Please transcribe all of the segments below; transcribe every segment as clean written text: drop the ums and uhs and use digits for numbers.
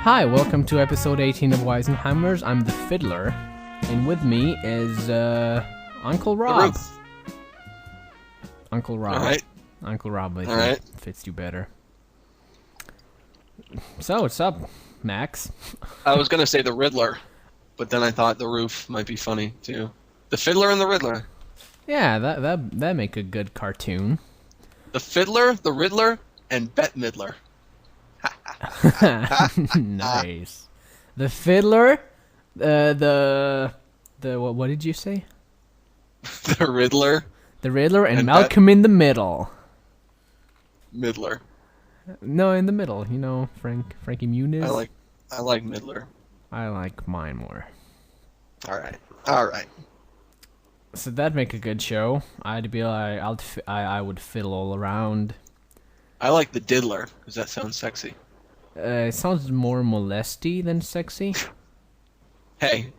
Hi, welcome to episode 18 of Wisenheimers. I'm the Fiddler, and with me is Uncle Rob. Uncle Rob. All right. Uncle Rob, I All think right. fits you better. So, what's up, Max? I was going to say the Riddler, but then I thought the roof might be funny, too. The Fiddler and the Riddler. Yeah, that make a good cartoon. The Fiddler, the Riddler, and Bette Midler. Nice. The Fiddler, the what did you say? The Riddler. The Riddler and And Malcolm in the middle. Midler. No, in the middle. You know, Frankie Muniz. I like Midler. I like mine more. All right. So that'd make a good show. I'd be like, I would fiddle all around. I like the Diddler, because that sounds sexy. It sounds more molesty than sexy. Hey.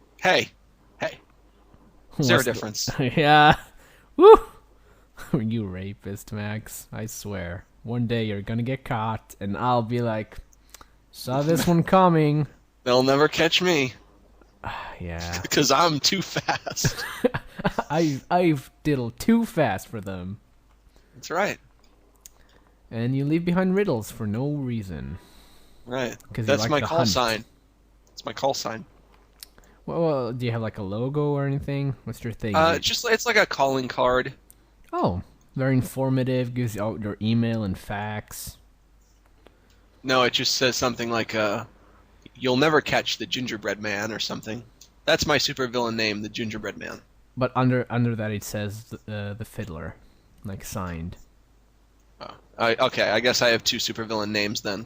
Is there a difference? Yeah. Woo! You rapist, Max. I swear. One day you're gonna get caught, and I'll be like, saw this one coming. They'll never catch me, Yeah. because I'm too fast. I've diddled too fast for them. That's right. And you leave behind riddles for no reason. Right. 'Cause you That's like my to call hunt. sign. It's my call sign. Well, do you have like a logo or anything? What's your thing? It's like a calling card. Oh, very informative. Gives you out your email and fax. No, it just says something like, you'll never catch the gingerbread man or something. That's my supervillain name, the gingerbread man. But under that it says the Fiddler, like signed. Oh. Okay, I guess I have two supervillain names then.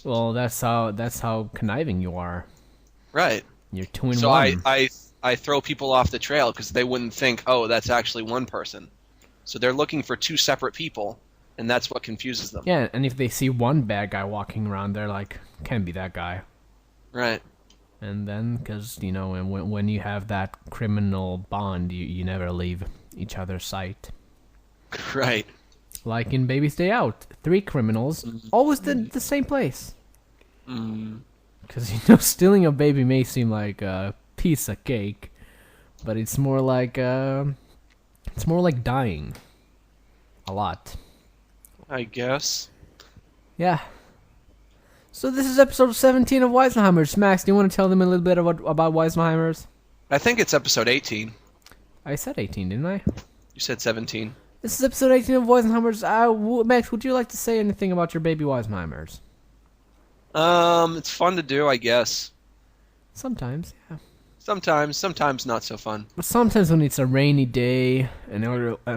Well, that's how conniving you are. Right. You're 2 in So 1. I throw people off the trail because they wouldn't think, oh, that's actually one person. So they're looking for two separate people, and that's what confuses them. Yeah, and if they see one bad guy walking around, they're like, can't be that guy. Right. And then, because, you know, and when you have that criminal bond, you never leave each other's sight. Right. Like in Baby's Day Out, 3 criminals, always the same place. Because, you know, stealing a baby may seem like a piece of cake, but it's more like dying. A lot. I guess. Yeah. So this is episode 17 of Wisenheimers. Max, do you want to tell them a little bit about Wisenheimers? I think it's episode 18. I said 18, didn't I? You said 17. This is episode 18 of Wisenheimers. Max, would you like to say anything about your baby Wisenheimers? It's fun to do, I guess. Sometimes, yeah. Sometimes not so fun. But sometimes when it's a rainy day and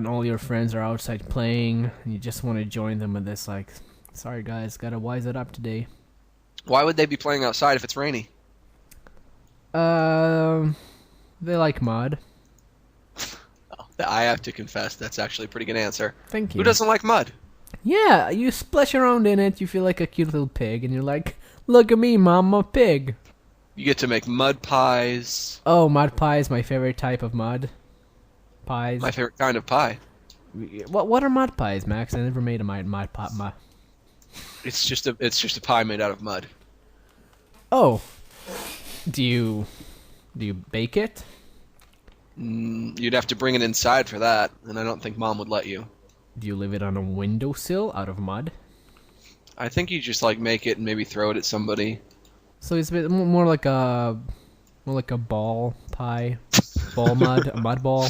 all your friends are outside playing, and you just want to join them with this, like, sorry guys, gotta wise it up today. Why would they be playing outside if it's rainy? They like mud. I have to confess, that's actually a pretty good answer. Thank you. Who doesn't like mud? Yeah, you splash around in it, you feel like a cute little pig, and you're like, look at me, Mom, I'm a pig. You get to make mud pies. Oh, mud pie is my favorite type of mud pies. My favorite kind of pie. What are mud pies, Max? I never made a mud pie. It's just a pie made out of mud. Oh, do you bake it? You'd have to bring it inside for that, and I don't think Mom would let you. Do you leave it on a windowsill out of mud? I think you just like make it and maybe throw it at somebody. So it's a bit more like a ball pie, ball mud, a mud ball.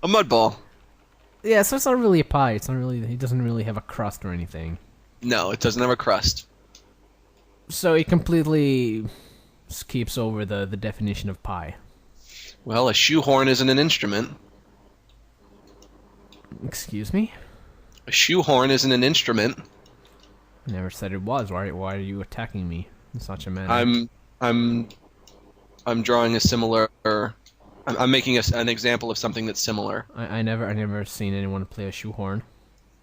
A mud ball. Yeah, so it's not really a pie. It doesn't really have a crust or anything. No, it doesn't have a crust. So it completely skips over the definition of pie. Well, a shoehorn isn't an instrument. Excuse me? A shoehorn isn't an instrument. I never said it was. Why are you attacking me in such a manner? I'm drawing a similar. I'm making an example of something that's similar. I never seen anyone play a shoehorn.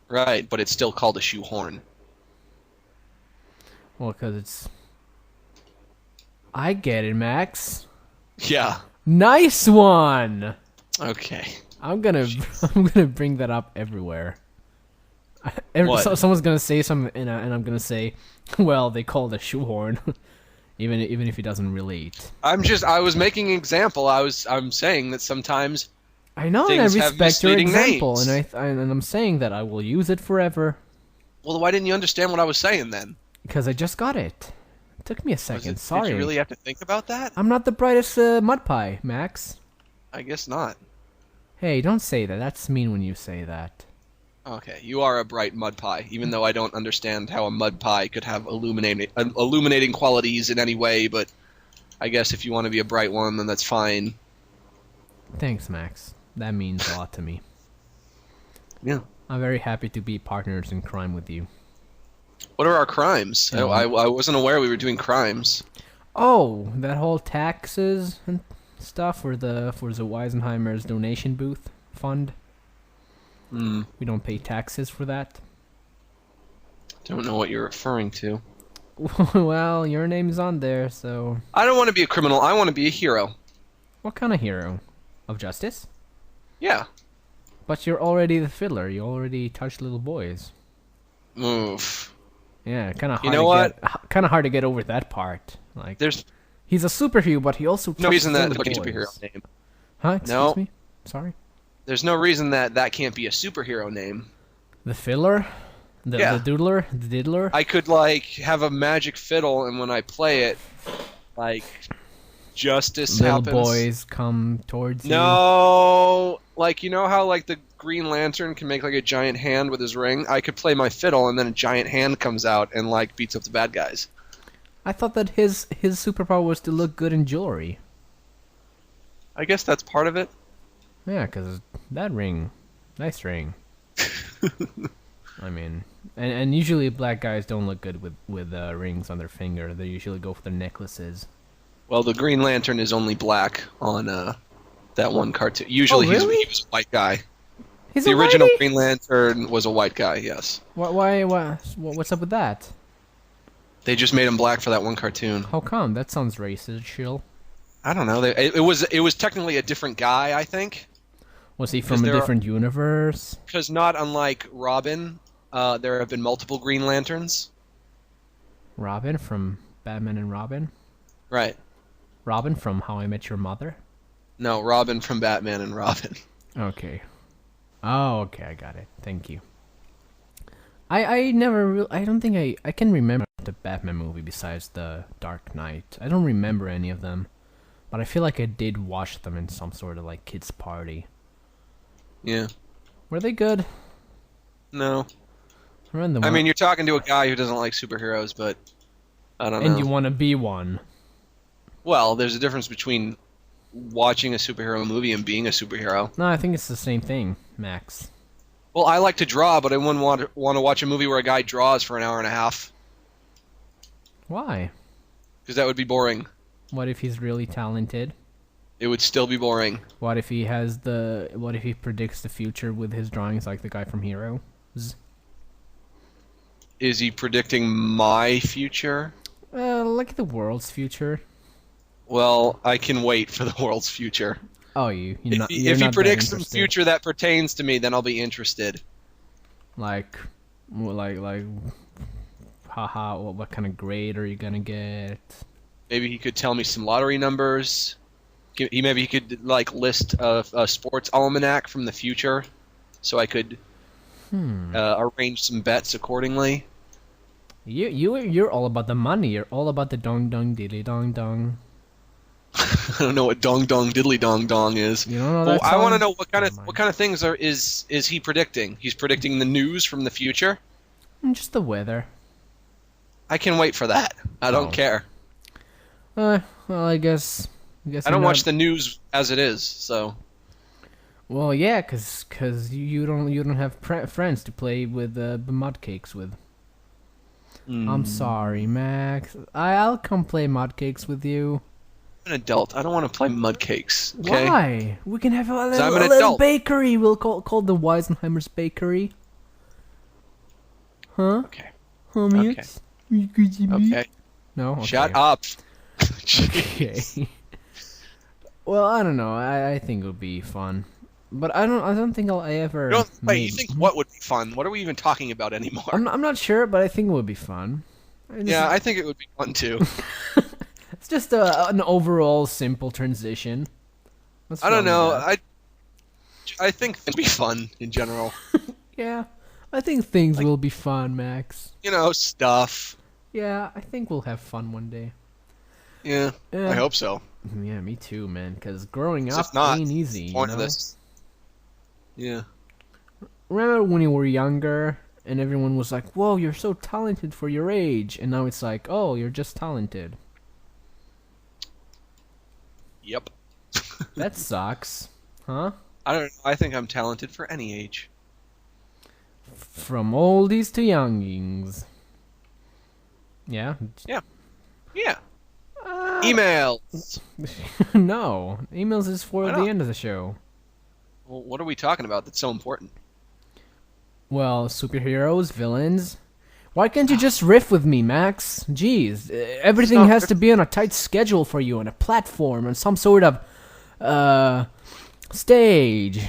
Right, but it's still called a shoehorn. Well, because it's... I get it, Max. Yeah. Nice one! Okay. I'm gonna bring that up everywhere. What? Someone's gonna say something, and I'm gonna say, well, they call it a shoehorn. even if he doesn't relate. I was making an example. I'm saying that sometimes I know, and I things have respect your misleading example, names. and I'm saying that I will use it forever Well, why didn't you understand what I was saying then? because I just got it. It took me a second. Sorry. Did you really have to think about that? I'm not the brightest mud pie, Max. I guess not. Hey, don't say that. That's mean when you say that. Okay, you are a bright mud pie, even though I don't understand how a mud pie could have illuminating qualities in any way, but I guess if you want to be a bright one, then that's fine. Thanks, Max. That means a lot to me. Yeah. I'm very happy to be partners in crime with you. What are our crimes? I wasn't aware we were doing crimes. Oh, that whole taxes and stuff for the Wisenheimers donation booth fund. We don't pay taxes for that. Don't know what you're referring to. Well, your name's on there, so... I don't want to be a criminal. I want to be a hero. What kind of hero? Of justice? Yeah. But you're already the fiddler. You already touched little boys. Oof. Yeah, kind of hard. You know what? Kind of hard to get over that part. Like, There's he's a superhero, but he also no reason that little put a boys. superhero name. Huh? Excuse No. me. Sorry. There's no reason that can't be a superhero name. The fiddler, the Yeah. doodler, the diddler. I could like have a magic fiddle, and when I play it, like justice Little happens. boys come towards you. No, like you know how like the Green Lantern can make like a giant hand with his ring. I could play my fiddle, and then a giant hand comes out and like beats up the bad guys. I thought that his superpower was to look good in jewelry. I guess that's part of it. Yeah, 'cause that ring, nice ring. I mean, and usually black guys don't look good with rings on their finger. They usually go for their necklaces. Well, the Green Lantern is only black on that one cartoon. Usually Oh, really? he was a white guy. He's The a original whitey? Green Lantern was a white guy, yes. What's up with that? They just made him black for that one cartoon. How come? That sounds racist, chill. I don't know. It was technically a different guy, I think. Was he from a different universe? Because not unlike Robin, there have been multiple Green Lanterns. Robin from Batman and Robin? Right. Robin from How I Met Your Mother? No, Robin from Batman and Robin. Okay. Oh, okay, I got it. Thank you. I never I don't think I can remember the Batman movie besides the Dark Knight. I don't remember any of them. But I feel like I did watch them in some sort of like kids party. Yeah. Were they good? No. Random I one. mean, you're talking to a guy who doesn't like superheroes, but I don't know. And you want to be one. Well, there's a difference between watching a superhero movie and being a superhero. No, I think it's the same thing, Max. Well, I like to draw, but I wouldn't want to watch a movie where a guy draws for an hour and a half, Why? because that would be boring. What if he's really talented? It would still be boring. What if he predicts the future with his drawings like the guy from Heroes? Is he predicting my future? Like the world's future. Well, I can wait for the world's future. Oh, you're If not. he, You're if he not that predicts some interested. future that pertains to me, then I'll be interested. like, haha, what kind of grade are you gonna get? Maybe he could tell me some lottery numbers. Maybe he could like list a sports almanac from the future, so I could arrange some bets accordingly. You're all about the money. You're all about the dong dong dilly dong dong. I don't know what dong dong diddly dong dong is. You don't know Well, that I want to song? know what Never mind. kind of things is he predicting? He's predicting the news from the future. Just the weather. I can wait for that. I don't Oh. care. Well, I guess. I don't watch the news as it is, so Well, yeah, cause you don't have friends to play with the mud cakes with. I'm sorry, Max. I'll come play mud cakes with you. I'm an adult. I don't want to play mud cakes. Okay. Why? We can have a I'm little, an a little adult. bakery. We'll call the Wisenheimers Bakery. Huh? Okay. Huh, Okay. Max? Okay. No. Okay. Shut up. Okay. Well, I don't know. I think it would be fun, but I don't think I'll ever. You think what would be fun? What are we even talking about anymore? I'm not sure, but I think it would be fun. Yeah, I think it would be fun too. It's just an overall simple transition. What's I don't wrong know. with that? I think it'd be fun in general. Yeah, I think things Like, will be fun, Max. stuff. Yeah, I think we'll have fun one day. Yeah, I Yeah, hope so. yeah, me too, man. Because growing 'Cause up if not, ain't what's easy, the you point of know. this? Yeah. Remember when you were younger and everyone was like, "Whoa, you're so talented for your age," and now it's like, "Oh, you're just talented." Yep. That sucks, huh? I don't. I think I'm talented for any age. From oldies to youngings. Yeah. Yeah. Yeah. Uh, Emails. no, emails is for Why the not? end of the show. Well, what are we talking about that's so important? Well, superheroes, villains. Why can't you just riff with me, Max? Jeez, everything not has to be on a tight schedule for you, on a platform, on some sort of stage,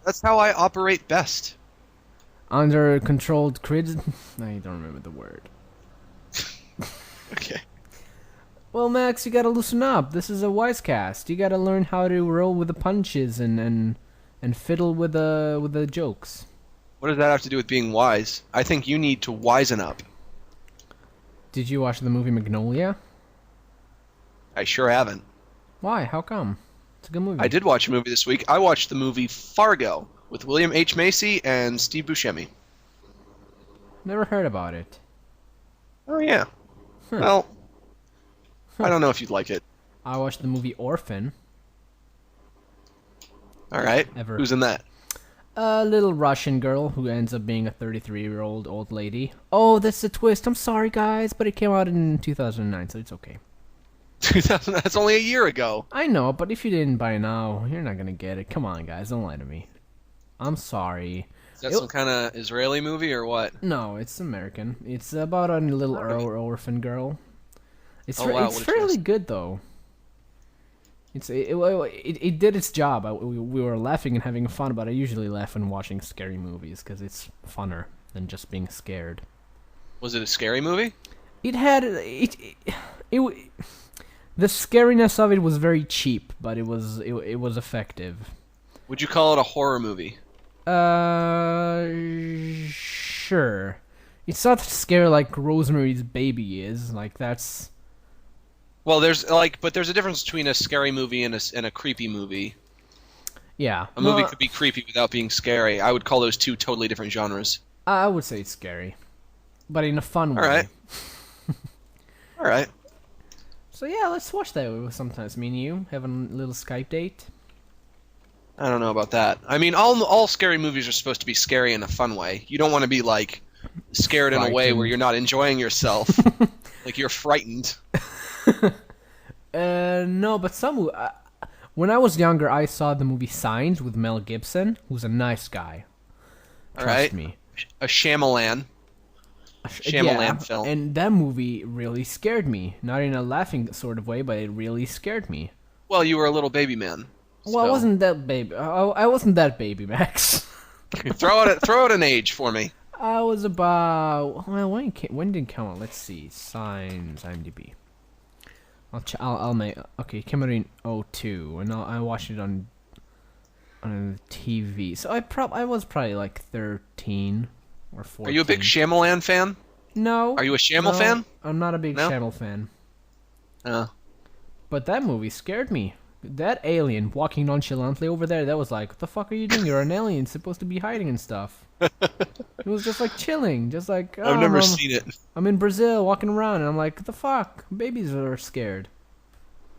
That's how I operate best. under controlled crid. I don't remember the word. Okay. Well, Max, you gotta loosen up. This is a Wisecast. You gotta learn how to roll with the punches and fiddle with the jokes. What does that have to do with being wise? I think you need to wisen up. Did you watch the movie Magnolia? I sure haven't. Why? How come? It's a good movie. I did watch a movie this week. I watched the movie Fargo with William H. Macy and Steve Buscemi. Never heard about it. Oh, yeah. Huh. Well, I don't know if you'd like it. I watched the movie Orphan. All right. Ever. Who's in that? A little Russian girl who ends up being a 33-year-old old lady. Oh, that's a twist. I'm sorry, guys, but it came out in 2009, so it's okay. 2000. That's only a year ago. I know, but if you didn't by now, you're not gonna get it. Come on, guys, don't lie to me. I'm sorry. Is that some kind of Israeli movie or what? No, it's American. It's about a little Alright. orphan girl. It's Oh, wow, it's what a fairly twist. good though. It did its job. We were laughing and having fun, but I usually laugh when watching scary movies because it's funner than just being scared. Was it a scary movie? It had the scariness of it was very cheap, but it was effective. Would you call it a horror movie? Sure. It's not scary like Rosemary's Baby is. Like that's. Well, there's a difference between a scary movie and a creepy movie. Yeah. A movie could be creepy without being scary. I would call those two totally different genres. I would say it's scary, but in a fun way. Alright. All right. So yeah, let's watch that sometimes. Me and you have a little Skype date. I don't know about that. I mean, all scary movies are supposed to be scary in a fun way. You don't want to be like scared in a way where Frightened. you're not enjoying yourself, like you're frightened. No, but when I was younger, I saw the movie Signs with Mel Gibson, who's a nice guy. All Trust right. me. A Shyamalan. Shyamalan film. And that movie really scared me. Not in a laughing sort of way, but it really scared me. Well, you were a little baby man. Well, I so- wasn't that baby. I wasn't that baby, Max. throw out an age for me. I was about. Well, when did it come out? Let's see. Signs, IMDb. I'll make. Okay, it came out in 2002, and I watched it on the TV. So I was probably like 13 or 14. Are you a big Shyamalan fan? No. Are you a Shyamalan no, fan? I'm not a big No? Shyamalan fan. Uh, But that movie scared me. That alien walking nonchalantly over there, that was like, what the fuck are you doing? You're an alien supposed to be hiding and stuff. It was just like chilling, just like, I've never I'm, seen it. I'm in Brazil walking around and I'm like, what the fuck? Babies are scared.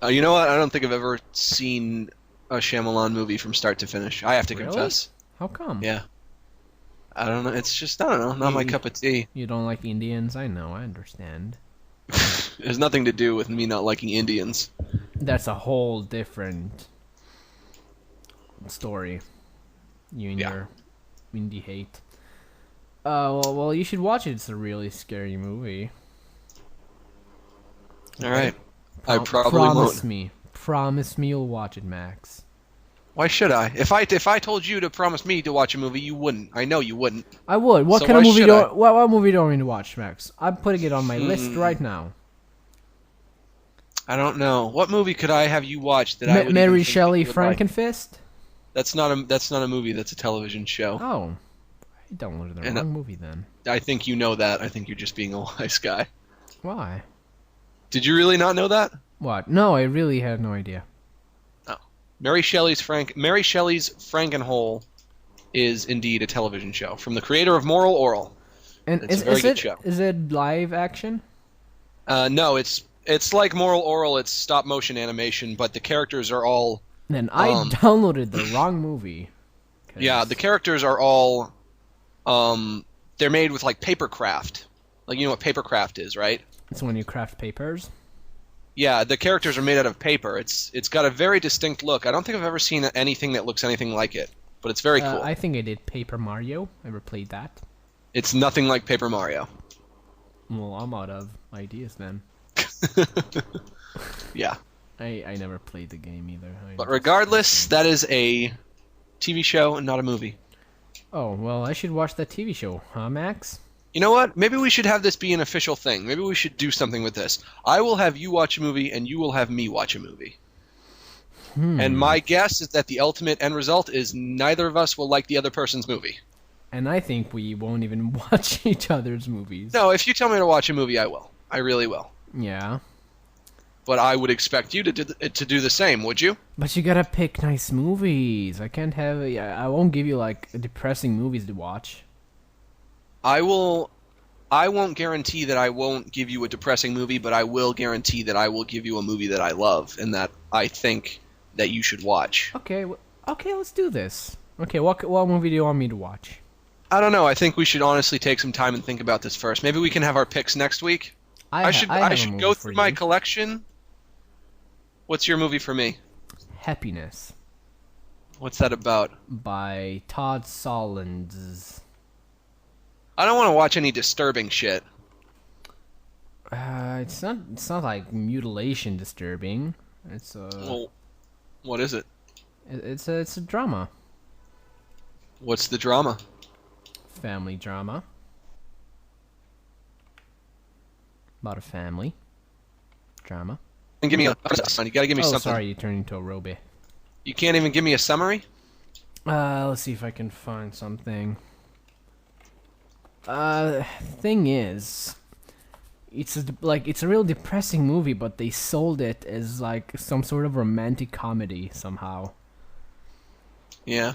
You know what? I don't think I've ever seen a Shyamalan movie from start to finish. I have to Really? confess. How come? Yeah. I don't know. It's just, I don't know, not my You- cup of tea. You don't like Indians? I know, I understand. It has nothing to do with me not liking Indians. That's a whole different story. You and Yeah. your indie hate. Well, you should watch it. It's a really scary movie. All right. I probably promise won't. me. Promise me you'll watch it, Max. Why should I? If I told you to promise me to watch a movie, you wouldn't. I know you wouldn't. I would. What So kind of why movie should do I? what movie do you want me to watch, Max? I'm putting it on my list right now. I don't know. What movie could I have you watch that I would even Mary think that Shelley you would like? Frankenfist? That's not a movie. That's a television show. Oh, I downloaded the And wrong movie then. I think you know that. I think you're just being a wise guy. Why? Did you really not know that? What? No, I really had no idea. Oh. Mary Shelley's Frankenhole is indeed a television show from the creator of Moral Oral. And It's a very good show. Is it live action? No, it's like Moral Oral. It's stop motion animation, but the characters are all Then I downloaded the wrong movie. yeah. The characters are all they're made with like papercraft. Like you know what papercraft is, right? It's when you craft papers. Yeah, the characters are made out of paper. It's got a very distinct look. I don't think I've ever seen anything that looks anything like it, but it's very cool. I think I did Paper Mario. Ever played that? It's nothing like Paper Mario. Well, I'm out of ideas then. Yeah. I never played the game either. But regardless, that is a TV show and not a movie. Oh, well, I should watch that TV show, huh, Max? You know what? Maybe we should have this be an official thing. Maybe we should do something with this. I will have you watch a movie, and you will have me watch a movie. And my guess is that the ultimate end result is neither of us will like the other person's movie. And I think we won't even watch each other's movies. No, if you tell me to watch a movie, I will. I really will. Yeah. But I would expect you to do the same, would you? But you gotta pick nice movies. I can't have... I won't give you, like, depressing movies to watch. I won't guarantee that I won't give you a depressing movie, but I will guarantee that I will give you a movie that I love and that I think that you should watch. Okay, okay, let's do this. Okay, what movie do you want me to watch? I don't know. I think we should honestly take some time and think about this first. Maybe we can have our picks next week. I should go through my collection. What's your movie for me? Happiness. What's that about? By Todd Solondz. I don't want to watch any disturbing shit. It's not like mutilation disturbing. It's Well, what is it? It's a drama. What's the drama? Family drama. About a family. Drama. And give me you gotta give me something. Sorry, you turned into a robot. You can't even give me a summary? Let's see if I can find something. Thing is, it's a real depressing movie, but they sold it as like some sort of romantic comedy somehow. Yeah.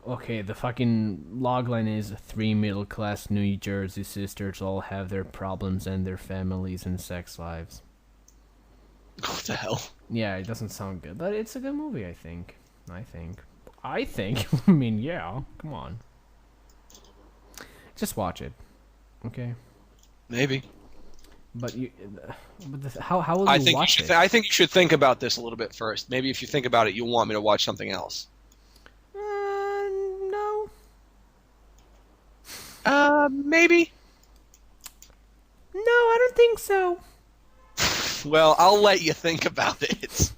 Okay, the fucking logline is 3 middle-class New Jersey sisters all have their problems and their families and sex lives. What the hell? Yeah, it doesn't sound good, but it's a good movie, I think. I mean, yeah, come on. Just watch it, okay? Maybe. But how will you watch it? I think you should think about this a little bit first. Maybe if you think about it, you'll want me to watch something else. No. Maybe. No, I don't think so. Well, I'll let you think about it.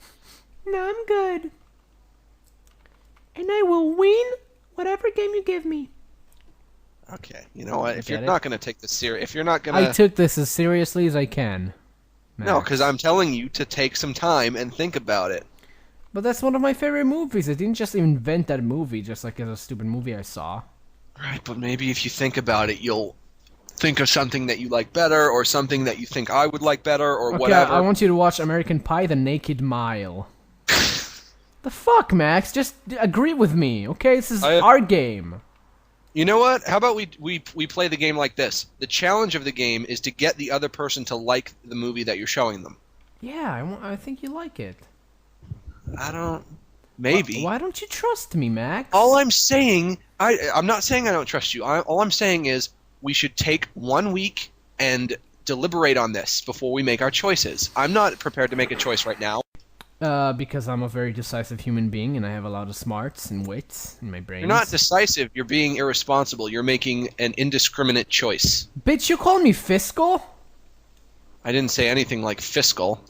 No, I'm good. And I will win whatever game you give me. Okay, you know what? If Get you're it? not going to take this serious, if you're not going to... I took this as seriously as I can. No, Max. because I'm telling you to take some time and think about it. But that's one of my favorite movies. I didn't just invent that movie just like as a stupid movie I saw. Right, but maybe if you think about it, you'll think of something that you like better, or something that you think I would like better, or Okay, whatever. I want you to watch American Pie: The Naked Mile. The fuck, Max? Just agree with me, okay? This is our game. You know what? How about we play the game like this? The challenge of the game is to get the other person to like the movie that you're showing them. Yeah, I think you like it. I don't... Maybe. Why don't you trust me, Max? All I'm saying... I'm not saying I don't trust you. All I'm saying is we should take 1 week and deliberate on this before we make our choices. I'm not prepared to make a choice right now. Because I'm a very decisive human being and I have a lot of smarts and wits in my brain. You're not decisive. You're being irresponsible. You're making an indiscriminate choice. Bitch, you call me fiscal? I didn't say anything like fiscal.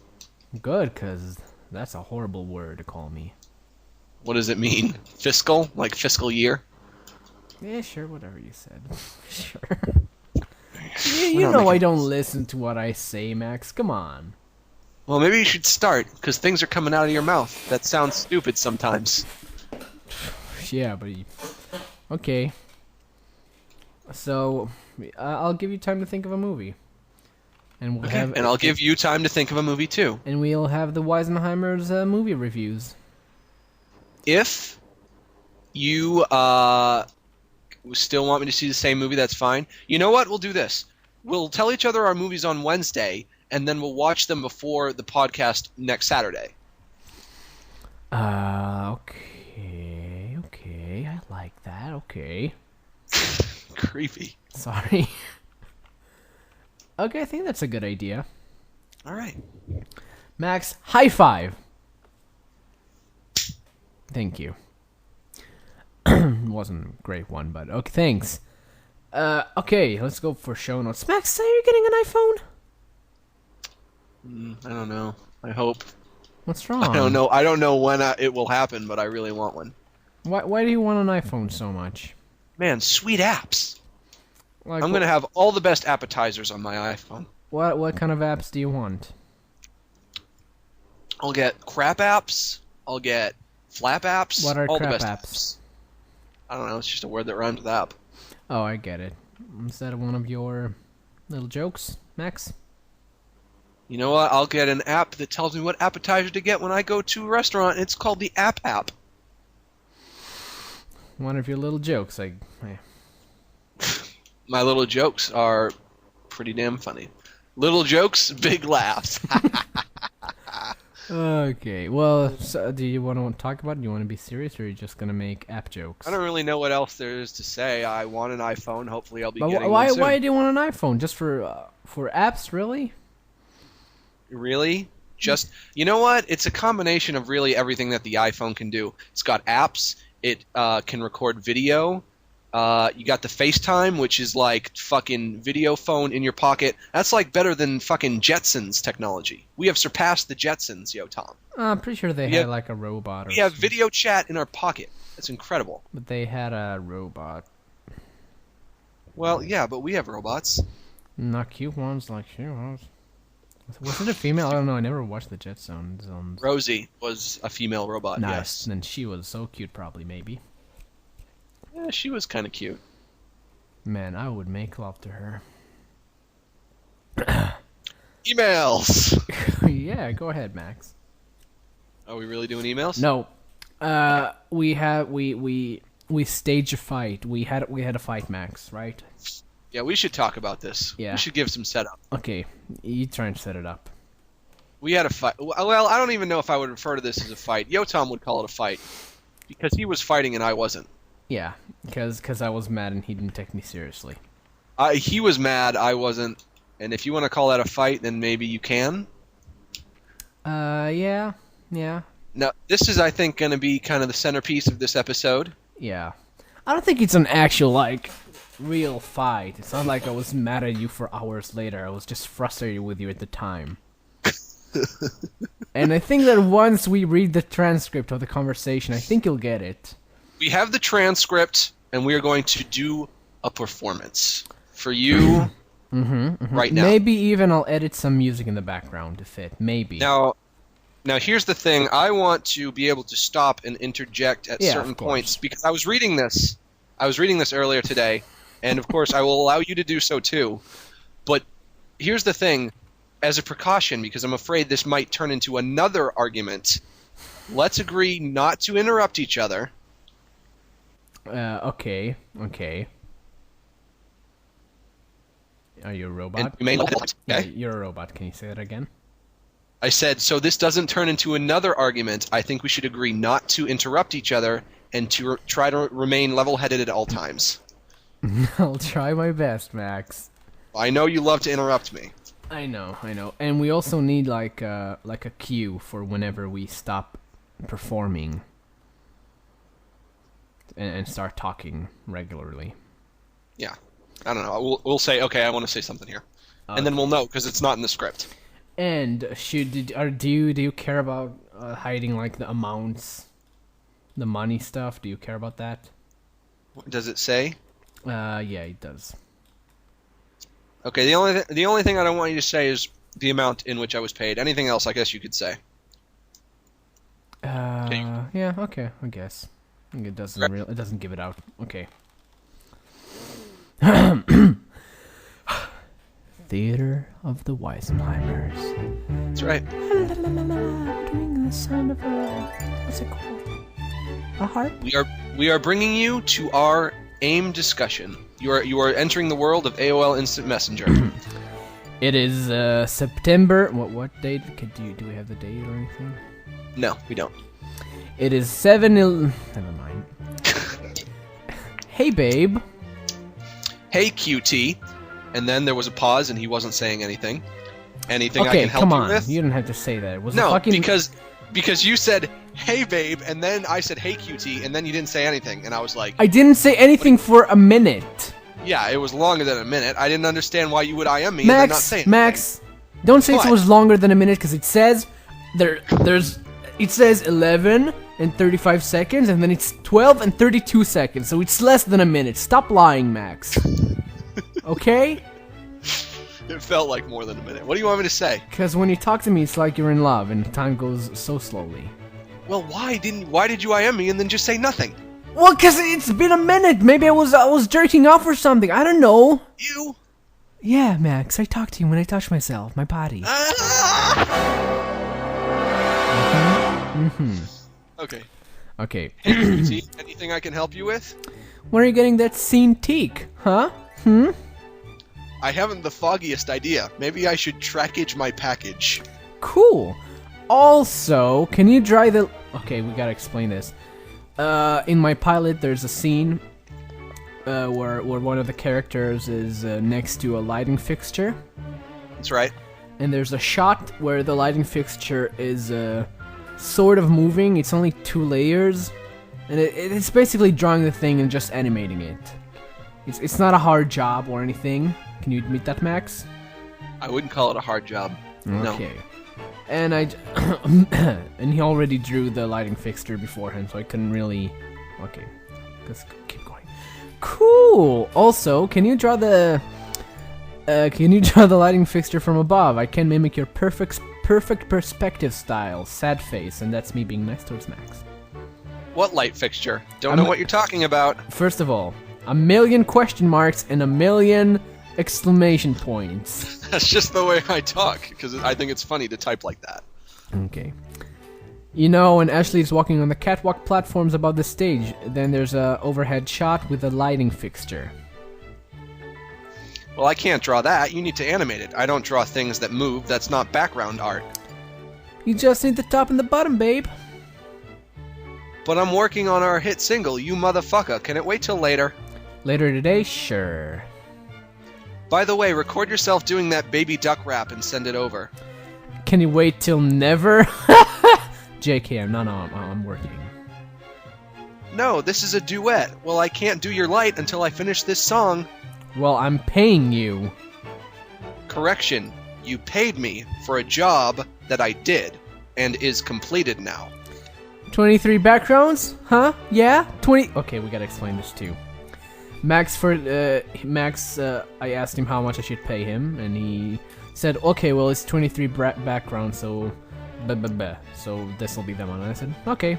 Good, because that's a horrible word to call me. What does it mean? Fiscal? Like fiscal year? Yeah, sure, whatever you said. Sure. You know I don't listen to what I say, Max. Come on. Well, maybe you should start, because things are coming out of your mouth. That sounds stupid sometimes. Yeah, but okay. So I'll give you time to think of a movie, and we'll Okay, have and I'll give you time to think of a movie too. and we'll have the Wisenheimers movie reviews. If you still want me to see the same movie, that's fine. You know what? We'll do this. We'll tell each other our movies on Wednesday, and then we'll watch them before the podcast next Saturday. Okay, I like that. Okay, Creepy. sorry. Okay, I think that's a good idea. All right. Max, high five. Thank you. Wasn't a great one, but okay, thanks. Okay, let's go for show notes. Max, say you're getting an iPhone? I don't know. I hope. What's wrong? I don't know. I don't know when it will happen, but I really want one. Why do you want an iPhone so much? Man, sweet apps. Like, I'm gonna have all the best appetizers on my iPhone. What kind of apps do you want? I'll get crap apps. I'll get flap apps. What are all crap the best apps? I don't know. It's just a word that rhymes with app. Oh, I get it. Is that one of your little jokes, Max? You know what? I'll get an app that tells me what appetizer to get when I go to a restaurant. It's called the App. One of your little jokes. My little jokes are pretty damn funny. Little jokes, big laughs. Okay. Well, so do you want to talk about it? Do you want to be serious, or are you just gonna make app jokes? I don't really know what else there is to say. I want an iPhone. Hopefully, I'll be But getting why? one soon. Why do you want an iPhone? Just for apps, really? Really? Just you know what? It's a combination of really everything that the iPhone can do. It's got apps. It can record video. You got the FaceTime, which is like fucking video phone in your pocket. That's like better than fucking Jetsons technology. We have surpassed the Jetsons, yo, Tom. I'm pretty sure they We had have- like a robot. Or We have something. video chat in our pocket. That's incredible. But they had a robot. Well, yeah, but we have robots. Not cute ones like she was. Was it a female? I don't know. I never watched the Jetsons. Rosie was a female robot. Nice. Yes. And she was so cute, probably, maybe. Yeah, she was kind of cute. Man, I would make love to her. Emails. Yeah, go ahead, Max. Are we really doing emails? No. We staged a fight. We had a fight, Max, right? Yeah, we should talk about this. Yeah. We should give some setup. Okay, you try and set it up. We had a fight. Well, I don't even know if I would refer to this as a fight. Yotam would call it a fight because he was fighting and I wasn't. Yeah, because I was mad and he didn't take me seriously. He was mad, I wasn't. And if you want to call that a fight, then maybe you can. Yeah. Now, this is, I think, going to be kind of the centerpiece of this episode. Yeah. I don't think it's an actual, like, real fight. It's not like I was mad at you for hours later. I was just frustrated with you at the time. And I think that once we read the transcript of the conversation, I think you'll get it. We have the transcript, and we are going to do a performance for you right now. Maybe even I'll edit some music in the background to fit. Maybe. Now, here's the thing. I want to be able to stop and interject at Yeah, certain of course. points because I was reading this. I was reading this earlier today, and of course I will allow you to do so too. But here's the thing. As a precaution, because I'm afraid this might turn into another argument, let's agree not to interrupt each other. Okay. Are you a robot? And you may not, Yeah, okay? you're a robot. Can you say that again? I said, so this doesn't turn into another argument, I think we should agree not to interrupt each other and to try to remain level-headed at all times. I'll try my best, Max. I know you love to interrupt me. I know. And we also need like a cue for whenever we stop performing and start talking regularly. Yeah. I don't know. We'll say, okay, I want to say something here. And then we'll know, because it's not in the script. And do you care about hiding like the amounts, the money stuff? Do you care about that? Does it say? Yeah, it does. Okay, the only thing I don't want you to say is the amount in which I was paid. Anything else, I guess you could say. Yeah, okay, I guess. I think it doesn't give it out. Okay. Theater of the Wisenheimers. That's right. I'm doing the sound of what's it called? A harp? We are bringing you to our AIM discussion. You are entering the world of AOL Instant Messenger. It is September. What date? Do we have the date or anything? No, we don't. It is 7. Never mind. Hey, babe. Hey, QT. And then there was a pause, and he wasn't saying anything. Anything I Okay, can help come you on. with? You didn't have to say that. It was a No, fucking... because you said, hey, babe, and then I said, hey, QT, and then you didn't say anything. And I was like... I didn't say anything for a minute. Yeah, it was longer than a minute. I didn't understand why you would IM me and then not say anything. Max, don't say What? it was longer than a minute, because it says... It says 11 and 35 seconds, and then it's 12 and 32 seconds, so it's less than a minute. Stop lying, Max. Okay? It felt like more than a minute. What do you want me to say? Because when you talk to me, it's like you're in love, and time goes so slowly. Well, why did you IM me and then just say nothing? Well, because it's been a minute. Maybe I was jerking off or something. I don't know. You? Yeah, Max, I talk to you when I touch myself, my body. Okay. Okay. Hey, QT, anything I can help you with? When are you getting that scene teak? Huh? I haven't the foggiest idea. Maybe I should trackage my package. Cool. Also, can you dry the... Okay, we gotta explain this. In my pilot, there's a scene where one of the characters is next to a lighting fixture. That's right. And there's a shot where the lighting fixture is sort of moving. It's only 2 layers. And it's basically drawing the thing and just animating it. It's not a hard job or anything. Can you admit that, Max? I wouldn't call it a hard job. No. Okay. And and he already drew the lighting fixture beforehand, so I couldn't really... Okay. Let's keep going. Cool! Also, can you draw the... lighting fixture from above? I can mimic your perfect perspective style, sad face, and that's me being nice towards Max. What light fixture? Don't know what you're talking about. First of all, a million question marks and a million exclamation points. That's just the way I talk, because I think it's funny to type like that. Okay. You know, when Ashley is walking on the catwalk platforms above the stage, then there's a overhead shot with a lighting fixture. Well, I can't draw that. You need to animate it. I don't draw things that move. That's not background art. You just need the top and the bottom, babe. But I'm working on our hit single, You Motherfucker. Can it wait till later? Later today? Sure. By the way, record yourself doing that baby duck rap and send it over. Can you wait till never? JK, I'm working. No, this is a duet. Well, I can't do your light until I finish this song. Well, I'm paying you. Correction. You paid me for a job that I did and is completed now. 23 backgrounds? Huh? Yeah? 20... Okay, we gotta explain this too. Max, I asked him how much I should pay him, and he said, okay, well, it's 23 backgrounds, so... So this'll be them on. And I said, okay.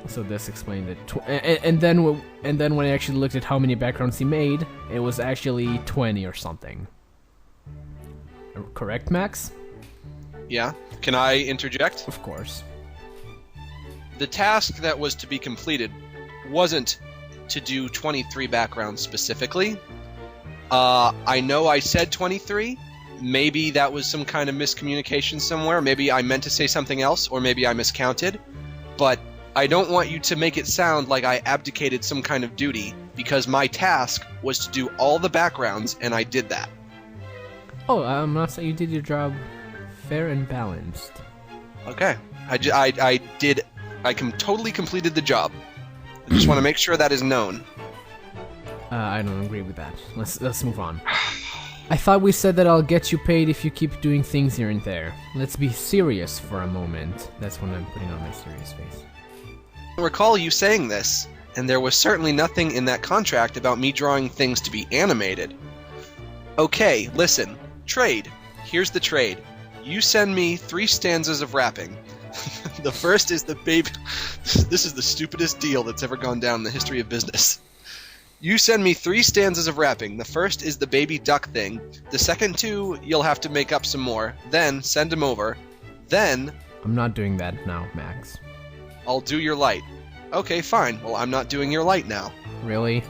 So this explained it. And then when I actually looked at how many backgrounds he made, it was actually 20 or something. Correct, Max? Yeah. Can I interject? Of course. The task that was to be completed wasn't to do 23 backgrounds specifically. I know I said 23. Maybe that was some kind of miscommunication somewhere. Maybe I meant to say something else, or maybe I miscounted. But I don't want you to make it sound like I abdicated some kind of duty, because my task was to do all the backgrounds, and I did that. Oh, I'm not saying you did your job fair and balanced. Okay. I totally completed the job. I just want to make sure that is known. I don't agree with that. Let's move on. I thought we said that I'll get you paid if you keep doing things here and there. Let's be serious for a moment. That's when I'm putting on my serious face. I recall you saying this, and there was certainly nothing in that contract about me drawing things to be animated. Okay, listen. Trade. Here's the trade. You send me 3 stanzas of rapping. The first is the baby... This is the stupidest deal that's ever gone down in the history of business. You send me 3 stanzas of rapping. The first is the baby duck thing. The second 2, you'll have to make up some more. Then, send them over. Then... I'm not doing that now, Max. I'll do your light. Okay, fine. Well, I'm not doing your light now. Really?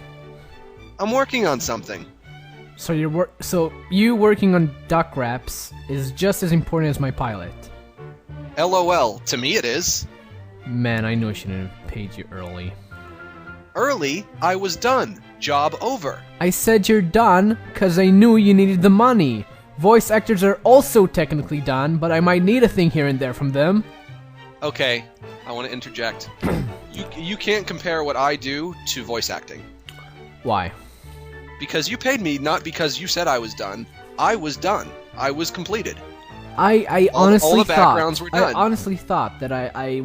I'm working on something. So you working on duck raps is just as important as my pilot. LOL. To me it is. Man, I knew I shouldn't have paid you early. Early? I was done. Job over. I said you're done because I knew you needed the money. Voice actors are also technically done, but I might need a thing here and there from them. Okay, I want to interject. You can't compare what I do to voice acting. Why? Because you paid me not because you said I was done. I was done. I was completed. I honestly all the backgrounds were done. I honestly thought that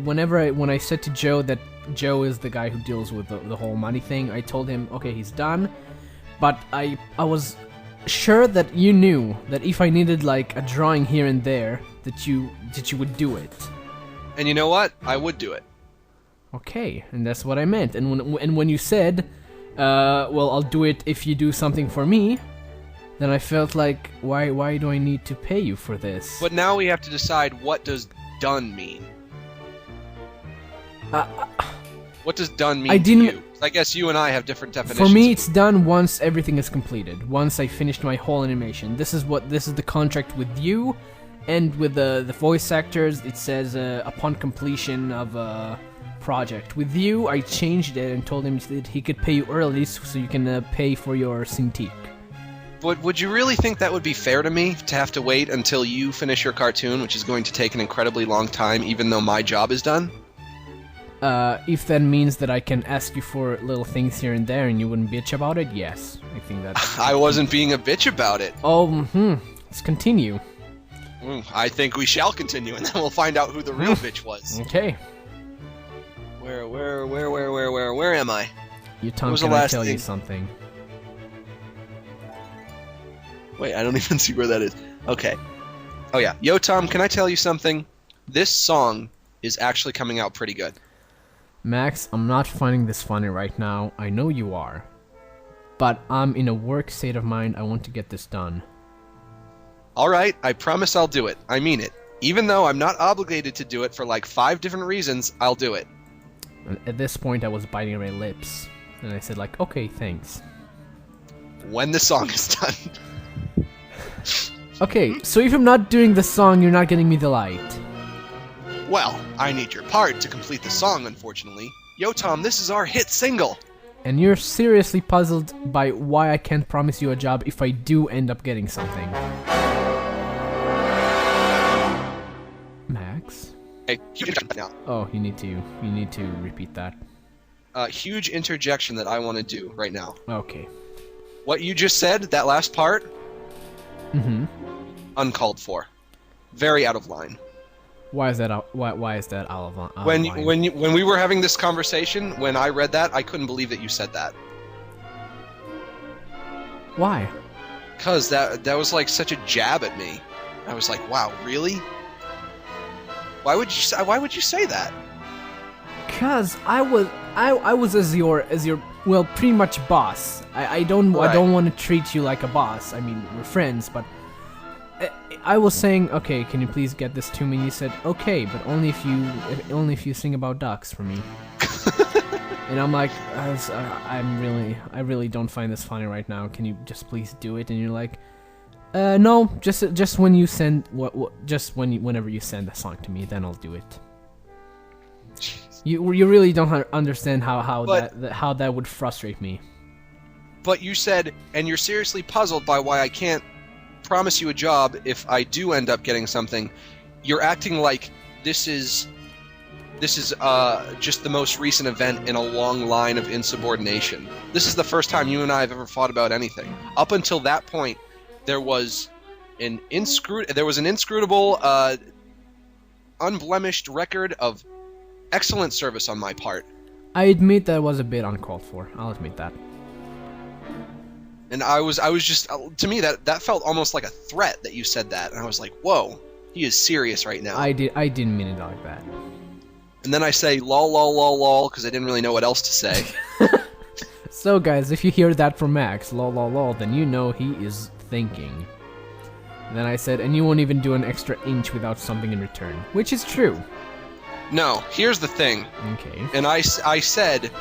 when I said to Joe that Joe is the guy who deals with the whole money thing, I told him, okay, he's done. But I was sure that you knew that if I needed like a drawing here and there, that you would do it. And you know what? I would do it. Okay, and that's what I meant. And when you said, well, I'll do it if you do something for me, then I felt like, why do I need to pay you for this? But now we have to decide, what does done mean? What does done mean to you? I guess you and I have different definitions. For me, it's done once everything is completed. Once I finished my whole animation. This is the contract with you, and with the voice actors. It says upon completion of a project. With you, I changed it and told him that he could pay you early, so you can pay for your Cintiq. But would you really think that would be fair to me, to have to wait until you finish your cartoon, which is going to take an incredibly long time, even though my job is done? If that means that I can ask you for little things here and there and you wouldn't bitch about it, yes. I think that... I wasn't being a bitch about it. Oh, let's continue. I think we shall continue, and then we'll find out who the real bitch was. Okay. Where am I? Tom, can I tell you something? Wait, I don't even see where that is. Okay. Oh yeah. Yo, Tom, can I tell you something? This song is actually coming out pretty good. Max, I'm not finding this funny right now. I know you are. But I'm in a work state of mind. I want to get this done. Alright, I promise I'll do it. I mean it. Even though I'm not obligated to do it for like 5 different reasons, I'll do it. At this point, I was biting my lips. And I said like, okay, thanks. When the song is done. Okay, so if I'm not doing the song, you're not getting me the light. Well, I need your part to complete the song, unfortunately. Yo, Tom, this is our hit single. And you're seriously puzzled by why I can't promise you a job if I do end up getting something. Max? Hey, now. Oh, you need to repeat that. Huge interjection that I want to do right now. Okay. What you just said, that last part, uncalled for. Very out of line. Why is that out of line? When we were having this conversation, when I read that, I couldn't believe that you said that. Why? Cause that was like such a jab at me. I was like, wow, really? Why would you say that? Cause I was as your well, pretty much boss. I don't want to treat you like a boss. I mean, we're friends, but I was saying, okay, can you please get this to me? And you said, okay, but only if you sing about ducks for me. And I'm like, I really don't find this funny right now. Can you just please do it? And you're like, no, just when you send whenever you send a song to me, then I'll do it. You really don't understand how that would frustrate me. But you said, and you're seriously puzzled by why I can't promise you a job if I do end up getting something. You're acting like this is just the most recent event in a long line of insubordination. This is the first time you and I have ever fought about anything. Up until that point, there was an inscrutable, unblemished record of excellent service on my part. I admit that was a bit uncalled for. I'll admit that. And I was just, to me, that felt almost like a threat that you said that. And I was like, whoa, he is serious right now. I didn't mean it like that. And then I say, lol, lol, lol, lol, because I didn't really know what else to say. So guys, if you hear that from Max, lol lol lol, then you know he is thinking. And then I said, and you won't even do an extra inch without something in return. Which is true. No, here's the thing. Okay. And I said,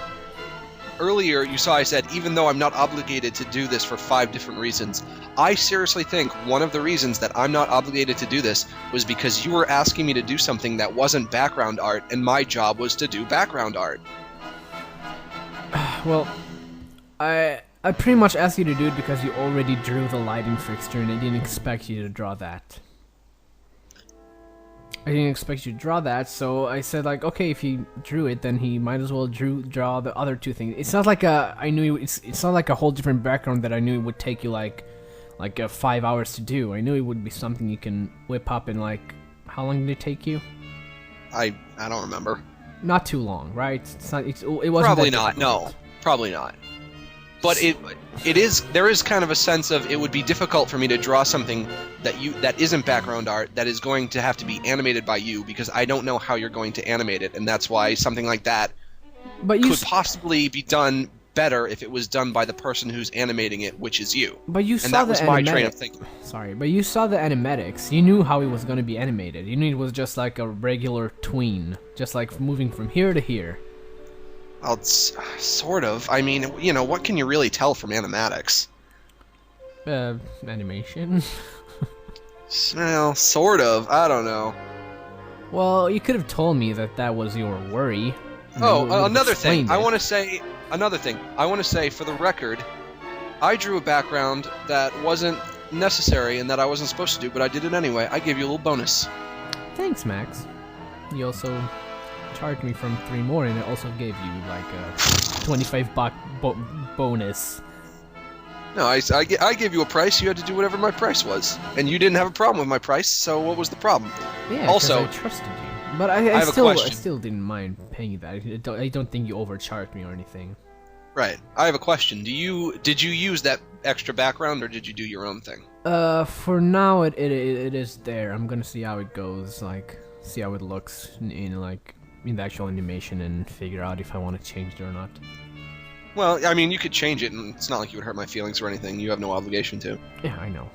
earlier you saw I said, even though I'm not obligated to do this for 5 different reasons, I seriously think one of the reasons that I'm not obligated to do this was because you were asking me to do something that wasn't background art, and my job was to do background art. Well, I pretty much asked you to do it because you already drew the lighting fixture and I didn't expect you to draw that. I didn't expect you to draw that, so I said like, okay, if he drew it, then he might as well draw the other 2 things. It's not like it's not like a whole different background that I knew it would take you like 5 hours to do. I knew it would be something you can whip up in like, how long did it take you? I don't remember. Not too long, right? It wasn't Probably that not. difficult. No, probably not. But there is kind of a sense of it would be difficult for me to draw something that isn't background art that is going to have to be animated by you, because I don't know how you're going to animate it, and that's why something like that could possibly be done better if it was done by the person who's animating it, which is you. But you and saw that the was my train of thinking. Sorry, but you saw the animatics. You knew how it was going to be animated. You knew it was just like a regular tween, just like moving from here to here. Well, sort of. I mean, you know, what can you really tell from animatics? Animation. Well, sort of. I don't know. Well, you could have told me that was your worry. Oh, another thing. I want to to say another thing. I want to say, for the record, I drew a background that wasn't necessary and that I wasn't supposed to do, but I did it anyway. I gave you a little bonus. Thanks, Max. You also charged me from 3 more, and it also gave you like a $25 bonus. No, I gave you a price. You had to do whatever my price was, and you didn't have a problem with my price. So what was the problem? Yeah, also, I trusted you. But I have a question. I still didn't mind paying you that. I don't think you overcharged me or anything. Right. I have a question. Did you use that extra background, or did you do your own thing? For now it is there. I'm gonna see how it goes. Like, see how it looks in the actual animation and figure out if I want to change it or not. Well, I mean, you could change it, and it's not like you would hurt my feelings or anything. You have no obligation to. Yeah, I know.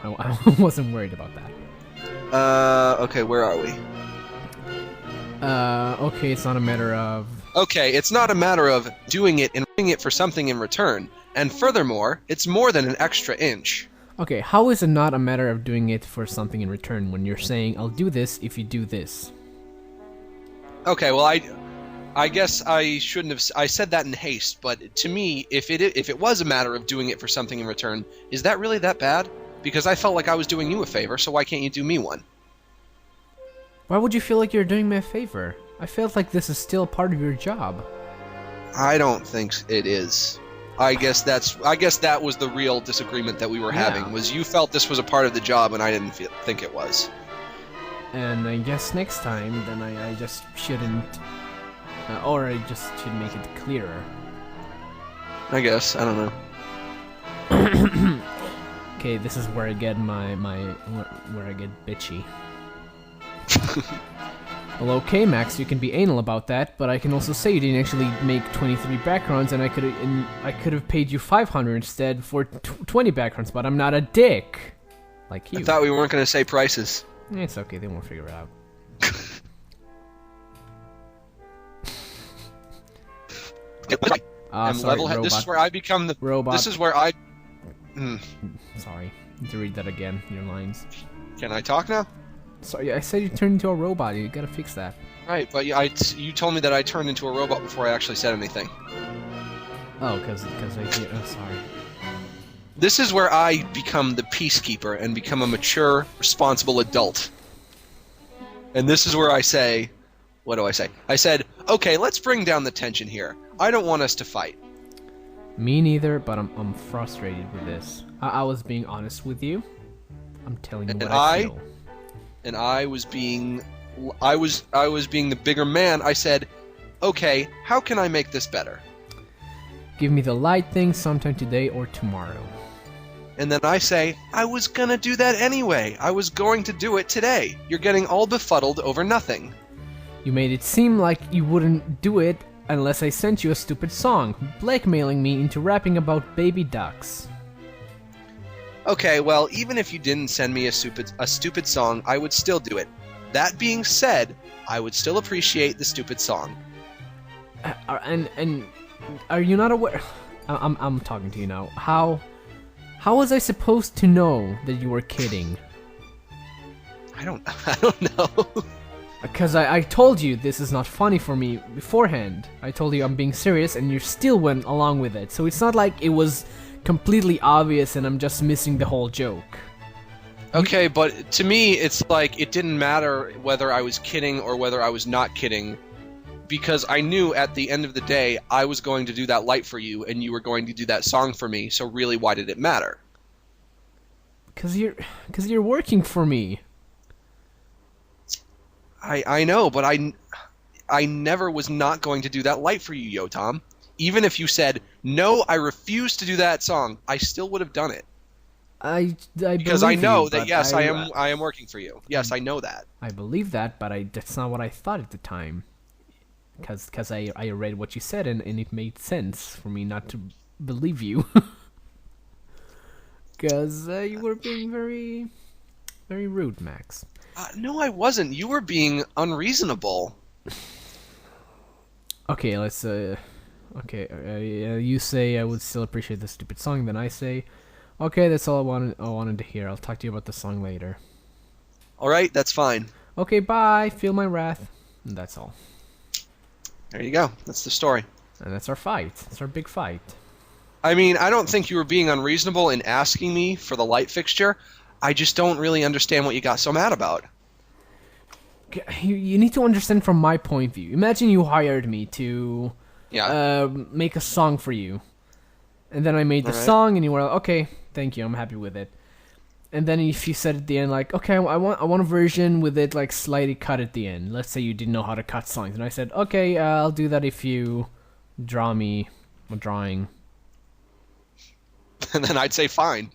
I wasn't worried about that. Okay, where are we? Okay, it's not a matter of... Okay, it's not a matter of doing it and doing it for something in return. And furthermore, it's more than an extra inch. Okay, how is it not a matter of doing it for something in return when you're saying, I'll do this if you do this? Okay, well, I guess I shouldn't have... I said that in haste, but to me, if it was a matter of doing it for something in return, is that really that bad? Because I felt like I was doing you a favor, so why can't you do me one? Why would you feel like you're doing me a favor? I felt like this is still part of your job. I don't think it is. I guess that was the real disagreement that we were having, was you felt this was a part of the job and I didn't think it was. And I guess next time, then I just shouldn't... or I just should make it clearer. I guess. I don't know. Okay, this is where I get where I get bitchy. Well, okay, Max, you can be anal about that, but I can also say you didn't actually make 23 backgrounds, and I could have paid you 500 instead for 20 backgrounds, but I'm not a dick, like you. I thought we weren't going to say prices. It's okay, they won't figure it out. Sorry, robot. This is where I become the robot. This is where I. Sorry, to read that again. Your lines. Can I talk now? Sorry, I said you turned into a robot. You gotta fix that. Right, but you told me that I turned into a robot before I actually said anything. Oh, because I did. Oh, sorry. This is where I become the peacekeeper and become a mature, responsible adult. And this is where I say, what do I say? I said, okay, let's bring down the tension here. I don't want us to fight. Me neither, but I'm frustrated with this. I was being honest with you. I'm telling you what I feel. And I was being the bigger man. I said, okay, how can I make this better? Give me the light thing sometime today or tomorrow. And then I say, I was gonna do that anyway. I was going to do it today. You're getting all befuddled over nothing. You made it seem like you wouldn't do it unless I sent you a stupid song, blackmailing me into rapping about baby ducks. Okay, well, even if you didn't send me a stupid song, I would still do it. That being said, I would still appreciate the stupid song. And are you not aware? I'm talking to you now. How was I supposed to know that you were kidding? I don't know. Because I told you this is not funny for me beforehand. I told you I'm being serious, and you still went along with it. So it's not like it was completely obvious and I'm just missing the whole joke. Okay, but to me, it's like it didn't matter whether I was kidding or whether I was not kidding, because I knew at the end of the day I was going to do that light for you, and you were going to do that song for me. So really, why did it matter? Because you're working for me. I know, but I never was not going to do that light for you, Yotam. Even if you said, no, I refuse to do that song, I still would have done it. Because I know that, yes, I am working for you. Yes, I know that. I believe that, but that's not what I thought at the time. Because I read what you said, and it made sense for me not to believe you. Because you were being very, very rude, Max. No, I wasn't. You were being unreasonable. Okay, let's. You say I would still appreciate the stupid song. Then I say, okay, that's all I wanted to hear. I'll talk to you about the song later. All right, that's fine. Okay, bye. Feel my wrath. And that's all. There you go. That's the story. And that's our fight. That's our big fight. I mean, I don't think you were being unreasonable in asking me for the light fixture. I just don't really understand what you got so mad about. You need to understand from my point of view. Imagine you hired me to make a song for you. And then I made the song, and you were like, okay, thank you, I'm happy with it. And then if you said at the end, like, okay, I want a version with it, like, slightly cut at the end. Let's say you didn't know how to cut songs. And I said, okay, I'll do that if you draw me a drawing. And then I'd say fine.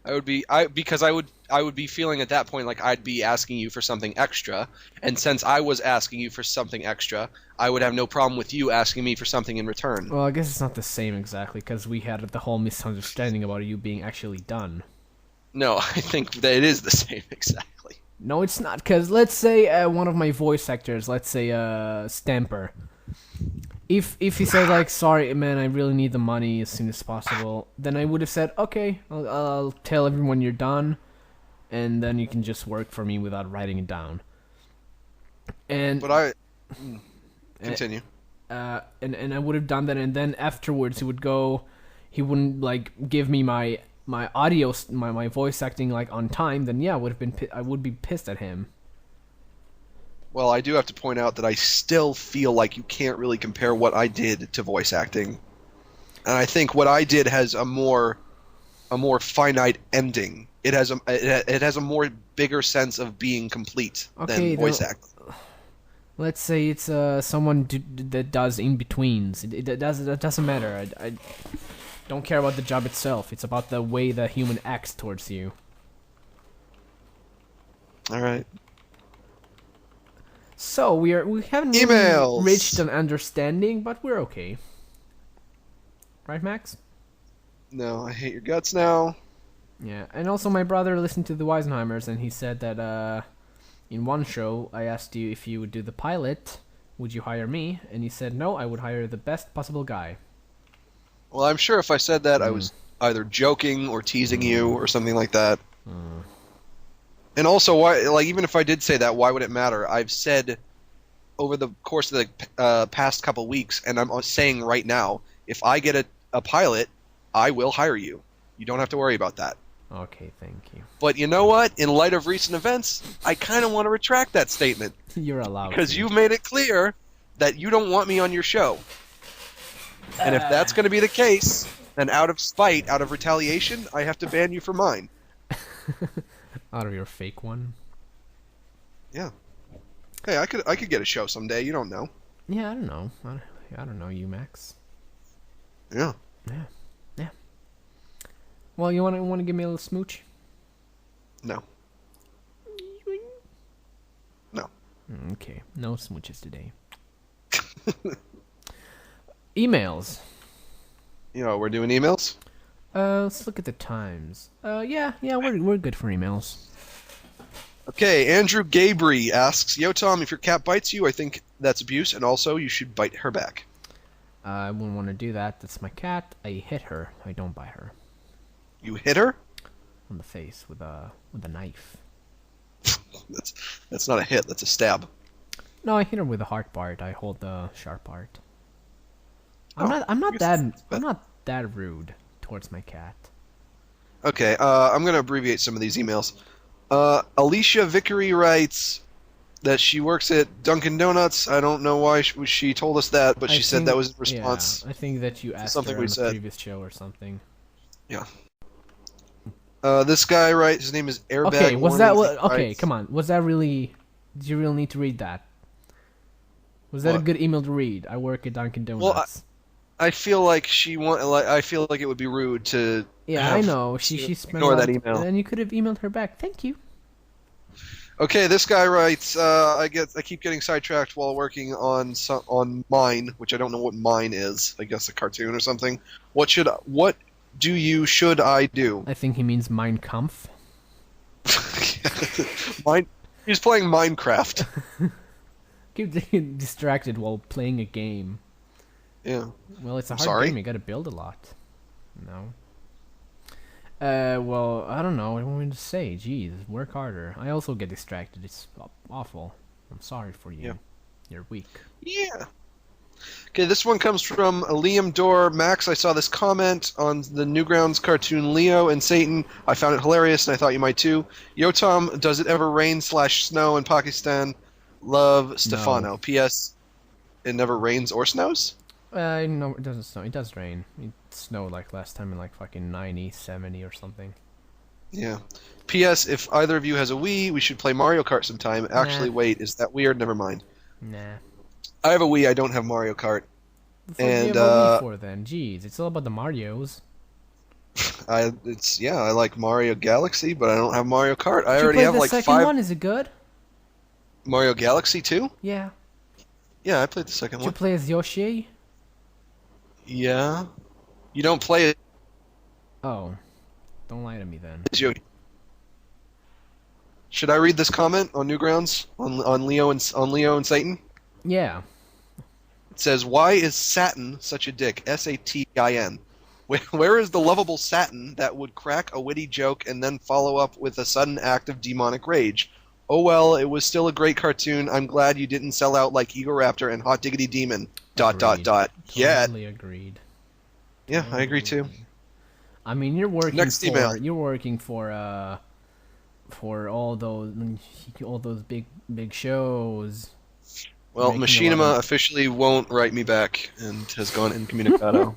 Because I would be feeling at that point like I'd be asking you for something extra, and since I was asking you for something extra, I would have no problem with you asking me for something in return. Well, I guess it's not the same exactly, because we had the whole misunderstanding about you being actually done. No, I think that it is the same exactly. No, it's not, because let's say one of my voice actors, let's say Stamper. If he said, like, sorry, man, I really need the money as soon as possible, then I would have said, okay, I'll tell everyone you're done, and then you can just work for me without writing it down. But continue. And I would have done that, and then afterwards he wouldn't, like, give me my audio, my voice acting, like, on time, then yeah, I would be pissed at him. Well, I do have to point out that I still feel like you can't really compare what I did to voice acting. And I think what I did has a more finite ending. It has a more bigger sense of being complete than voice acting. Let's say it's someone that does in-betweens. That doesn't matter. I don't care about the job itself. It's about the way the human acts towards you. All right. So we haven't really reached an understanding, but we're okay. Right, Max? No, I hate your guts now. Yeah, and also my brother listened to the Wisenheimers, and he said that in one show I asked you if you would do the pilot, would you hire me? And he said no, I would hire the best possible guy. Well, I'm sure if I said that, I was either joking or teasing you or something like that. And also, why? Like, even if I did say that, why would it matter? I've said over the course of the past couple weeks, and I'm saying right now, if I get a pilot, I will hire you. You don't have to worry about that. Okay, thank you. But you know what? In light of recent events, I kind of want to retract that statement. You're allowed because you've made it clear that you don't want me on your show. And if that's going to be the case, then out of spite, out of retaliation, I have to ban you from mine. Out of your fake one? Yeah. Hey, I could get a show someday. You don't know. Yeah, I don't know. I don't know you, Max. Yeah. Yeah. Yeah. Well, you want to give me a little smooch? No. No. Okay. No smooches today. Emails. We're doing emails? Let's look at the times. Yeah, we're good for emails. Okay, Andrew Gabry asks, Yo, Tom, if your cat bites you, I think that's abuse, and also you should bite her back. I wouldn't want to do that. That's my cat. I hit her. I don't bite her. You hit her? On the face with a knife. That's not a hit, that's a stab. No, I hit her with a hard part. I hold the sharp part. Oh, I'm not that rude towards my cat. Okay, I'm going to abbreviate some of these emails. Alicia Vickery writes that she works at Dunkin' Donuts. I don't know why she told us that, but she said that was in response. Yeah, I think that you asked something her we on said. the previous show or something. Yeah. This guy writes, his name is Airbag. Okay, was that Warning, what? Okay, writes, come on. Was that really? Did you really need to read that? Was that a What? good email to read? I work at Dunkin' Donuts. Well, I feel like I feel like it would be rude to. Yeah, I know. She spent ignore a lot that email. and you could have emailed her back. Thank you. Okay, this guy writes, I keep getting sidetracked while working on Mine, which I don't know what Mine is. I guess a cartoon or something. What should I do? I think he means Mein Kampf. He's playing Minecraft. Keep getting distracted while playing a game. Yeah. Well, it's a hard Sorry? game. You gotta build a lot. No. Well, I don't know. What do you want me to say? Jeez, work harder. I also get distracted. It's awful. I'm sorry for you. Yeah. You're weak. Yeah. Okay, this one comes from Liam Dorr. Max, I saw this comment on the Newgrounds cartoon Leo and Satan. I found it hilarious, and I thought you might too. Yo, Tom, does it ever rain/snow in Pakistan? Love, Stefano. No. P.S. It never rains or snows? No, it doesn't snow. It does rain. It snowed like last time in like fucking 90, 70 or something. Yeah. P.S. If either of you has a Wii, we should play Mario Kart sometime. Actually, wait, is that weird? Never mind. Nah. I have a Wii, I don't have Mario Kart. What do you have a Wii for then? Jeez, it's all about the Marios. I like Mario Galaxy, but I don't have Mario Kart. I Did you already play have the like second 5 one? Is it good? Mario Galaxy 2? Yeah. Yeah, I played the second Did you one. play as Yoshi? Yeah. You don't play it Oh. Don't lie to me then. as Yoshi. Should I read this comment on Newgrounds on Leo and Satan? Yeah. It says, "Why is Satin such a dick? Satin. Where is the lovable Satin that would crack a witty joke and then follow up with a sudden act of demonic rage? Oh well, it was still a great cartoon. I'm glad you didn't sell out like Egoraptor and Hot Diggity Demon. ... Agreed. Yet." Totally agreed. Yeah, I agree too. I mean, you're working Next for email. all those big shows. Well, Making a lot Machinima of- officially won't write me back and has gone incommunicado.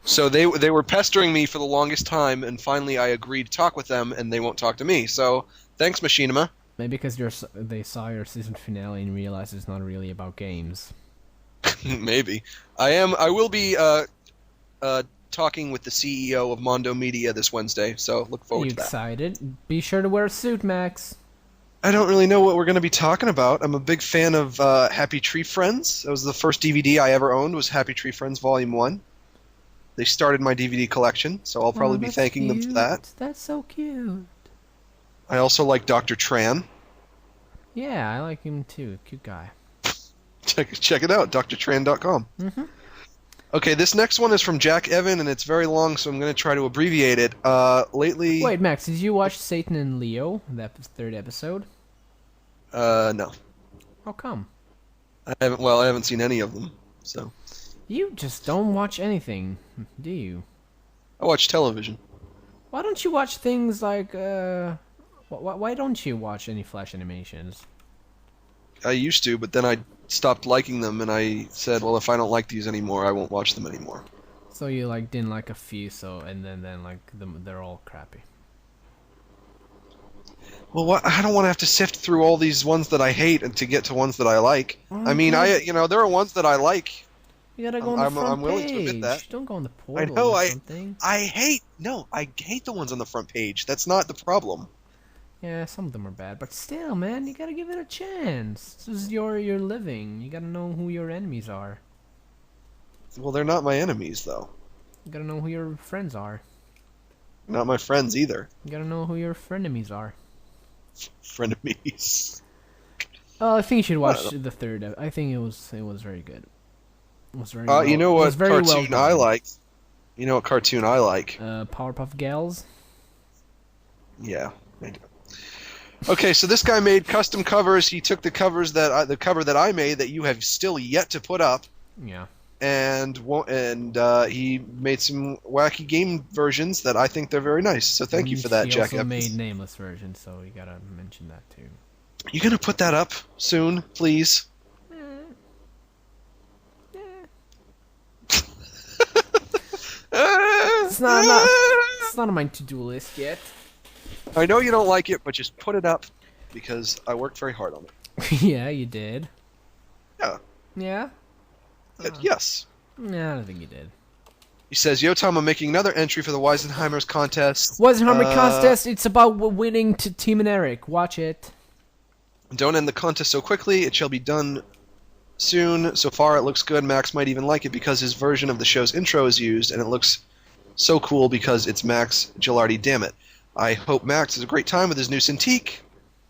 So they were pestering me for the longest time, and finally I agreed to talk with them, and they won't talk to me. So thanks, Machinima. Maybe because they saw your season finale and realized it's not really about games. Maybe. I will be talking with the CEO of Mondo Media this Wednesday, so look Are forward you to that. excited? Be sure to wear a suit, Max. I don't really know what we're going to be talking about. I'm a big fan of Happy Tree Friends. That was the first DVD I ever owned, was Happy Tree Friends Volume 1. They started my DVD collection, so I'll probably be that's thanking them for cute. that. That's so cute. I also like Dr. Tran. Yeah, I like him too. Cute guy. Check it out, drtran.com. Mm-hmm. Okay, this next one is from Jack Evan, and it's very long, so I'm going to try to abbreviate it. Lately... Wait, Max, did you watch Satan and Leo, that third episode? No. How come? I haven't seen any of them, so... You just don't watch anything, do you? I watch television. Why don't you watch things like, why don't you watch any Flash animations? I used to, but then I stopped liking them, and I said, well, if I don't like these anymore, I won't watch them anymore. So you, didn't like a few, and then they're all crappy. Well, I don't want to have to sift through all these ones that I hate and to get to ones that I like. I mean, there are ones that I like. You gotta go on the front I'm willing to admit that. page. Don't go on the I portal know. or something. I hate the ones on the front page. That's not the problem. Yeah, some of them are bad, but still, man, you gotta give it a chance. This is your living. You gotta know who your enemies are. Well, they're not my enemies though. You gotta know who your friends are. Not my friends either. You gotta know who your frenemies are. Frenemies. Oh, I think you should watch the third. I think it was very good. It was very. You know what cartoon well I like? You know what cartoon I like? Powerpuff Gals. Yeah, I do. Okay, so this guy made custom covers. He took the cover that I made that you have still yet to put up. Yeah. And he made some wacky game versions that I think they're very nice. So thank you for that, Jack. He also made nameless versions, so you gotta mention that too. You gonna put that up soon, please? It's not on my to-do list yet. I know you don't like it, but just put it up because I worked very hard on it. Yeah, you did. Yeah. Yeah? Yes. Nah, I don't think you did. He says, Yo, Tom, I'm making another entry for the Wisenheimers contest. Wisenheimer contest, it's about winning to Team and Eric. Watch it. Don't end the contest so quickly. It shall be done soon. So far, it looks good. Max might even like it because his version of the show's intro is used, and it looks so cool because it's Max Gilardi, damn it. I hope Max has a great time with his new Cintiq,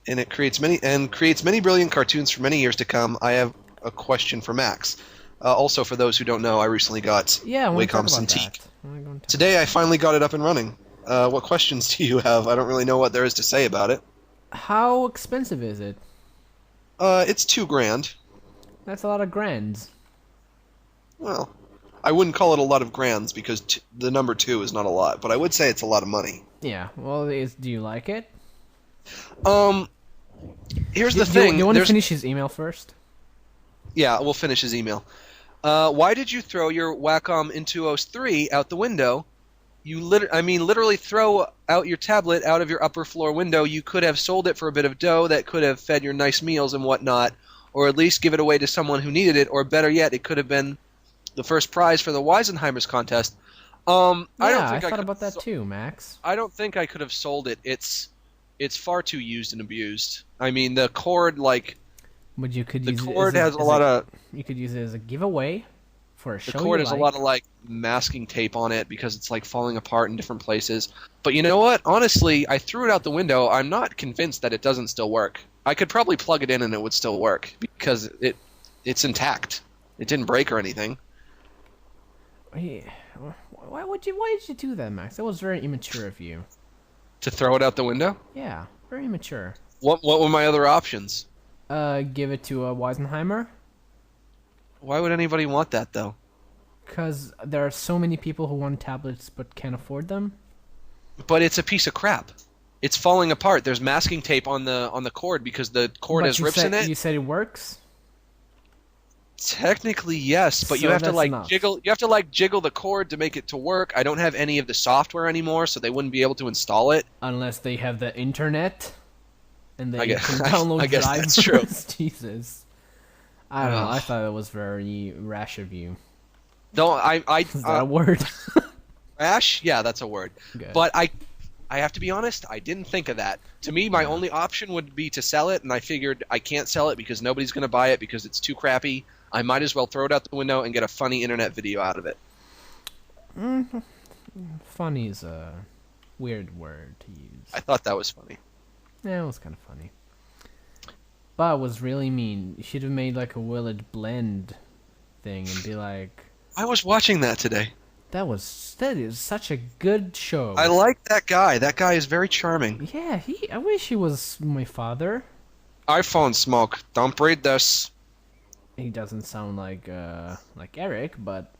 and it creates many brilliant cartoons for many years to come. I have a question for Max. Also, for those who don't know, I recently got Wacom Cintiq. Today, I finally got it up and running. What questions do you have? I don't really know what there is to say about it. How expensive is it? It's $2,000. That's a lot of grands. Well, I wouldn't call it a lot of grands because the number 2 is not a lot, but I would say it's a lot of money. Yeah. Well, do you like it? Here's the thing. You want to finish his email first? Yeah, we'll finish his email. Why did you throw your Wacom Intuos 3 out the window? You literally throw out your tablet out of your upper floor window. You could have sold it for a bit of dough that could have fed your nice meals and whatnot, or at least give it away to someone who needed it, or better yet, it could have been the first prize for the Wisenheimers contest. I thought about that too, Max. I don't think I could have sold it. It's far too used and abused. I mean, the cord, like... But you could the use cord it has a lot of... You could use it as a giveaway for a show. The cord has a lot of, like, masking tape on it because it's, like, falling apart in different places. But you know what? Honestly, I threw it out the window. I'm not convinced that it doesn't still work. I could probably plug it in and it would still work because it's intact. It didn't break or anything. Yeah. Why did you do that, Max? That was very immature of you. To throw it out the window? Yeah, very immature. What were my other options? Give it to a Wisenheimer. Why would anybody want that, though? Because there are so many people who want tablets but can't afford them. But it's a piece of crap. It's falling apart. There's masking tape on the cord because the cord has rips in it. You said it works? Technically, yes, but So you have to that's like enough. jiggle. You have to like jiggle the cord to make it to work. I don't have any of the software anymore, so they wouldn't be able to install it. Unless they have the internet, and they I guess- can download I guess drivers. that's true. Jesus, I don't know. I thought it was very rash of you. No, Is that a word? rash. Yeah, that's a word. Good. But I have to be honest. I didn't think of that. To me, my only option would be to sell it, and I figured I can't sell it because nobody's going to buy it because it's too crappy. I might as well throw it out the window and get a funny internet video out of it. Funny is a weird word to use. I thought that was funny. Yeah, it was kind of funny. But it was really mean. You should have made like a Willard Blend thing and be like... I was watching that today. That is such a good show. I like that guy. That guy is very charming. Yeah, I wish he was my father. iPhone smoke. Don't breed this. He doesn't sound like Eric, but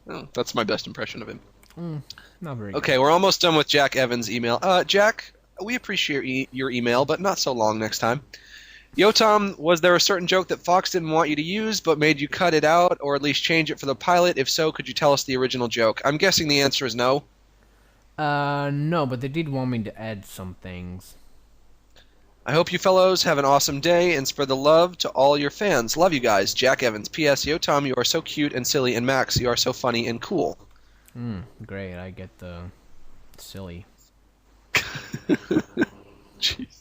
Oh, that's my best impression of him. not very Okay, we're almost done with Jack Evans' email. Jack, we appreciate your email, but not so long next time. Yo, Tom, was there a certain joke that Fox didn't want you to use but made you cut it out or at least change it for the pilot? If so, could you tell us the original joke? I'm guessing the answer is no. No, but they did want me to add some things. I hope you fellows have an awesome day and spread the love to all your fans. Love you guys. Jack Evans. P.S. Yo, Tom, you are so cute and silly. And Max, you are so funny and cool. Great, I get the silly. Jeez.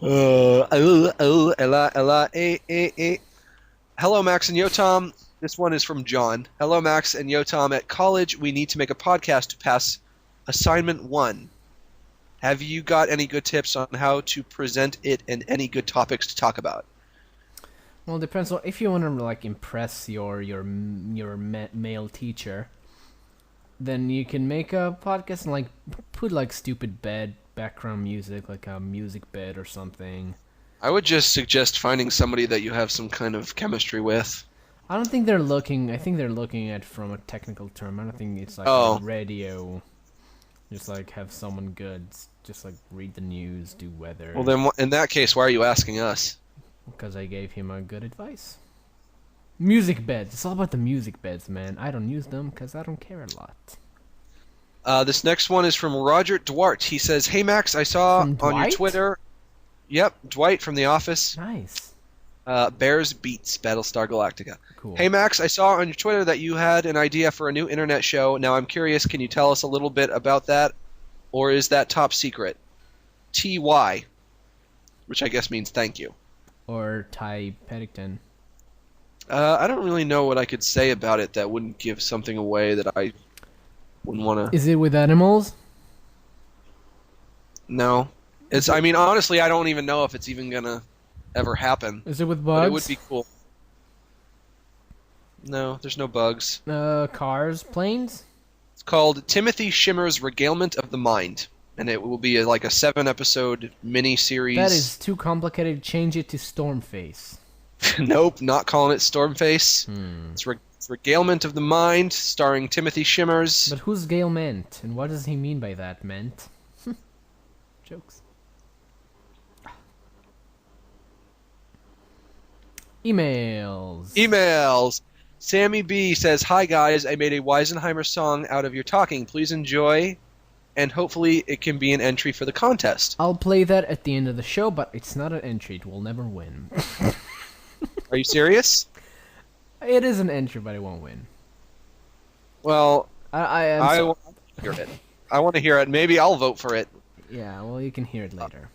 Hello, Max and Yotam. This one is from John. Hello, Max and Yotam. At college, we need to make a podcast to pass assignment 1. Have you got any good tips on how to present it and any good topics to talk about? Well, it depends on if you want to like impress your male teacher. Then you can make a podcast and like put like stupid background music, like a music bed or something. I would just suggest finding somebody that you have some kind of chemistry with. I don't think they're looking. I think they're looking at from a technical term. I don't think it's like a radio. Just like have someone good. Just like read the news, do weather. Well, then in that case, why are you asking us? Because I gave him a good advice. Music beds. It's all about the music beds, man. I don't use them because I don't care a lot. This next one is from Roger Duarte. He says, "Hey Max, I saw on your Twitter." Yep, Dwight from The Office. Nice. Bears beats Battlestar Galactica. Cool. Hey Max, I saw on your Twitter that you had an idea for a new internet show. Now I'm curious, can you tell us a little bit about that? Or is that top secret? TY, which I guess means thank you. Or Ty Peddington. I don't really know what I could say about it that wouldn't give something away that I wouldn't want to... Is it with animals? No. I mean, honestly, I don't even know if it's even going to ever happen. Is it with bugs? But it would be cool. No, there's no bugs. Cars? Planes? It's called Timothy Shimmer's Regalement of the Mind. And it will be like a 7-episode mini-series. That is too complicated. Change it to Stormface. Nope, not calling it Stormface. It's Regalement of the Mind, starring Timothy Shimmers. But who's Gale Ment? And what does he mean by that, Ment? Jokes. Emails. Sammy B says, "Hi guys, I made a Wisenheimer song out of your talking. Please enjoy, and hopefully it can be an entry for the contest." I'll play that at the end of the show, but it's not an entry. It will never win. Are you serious? It is an entry, but it won't win. Well, I want to hear it. I want to hear it. Maybe I'll vote for it. Yeah, well, you can hear it later.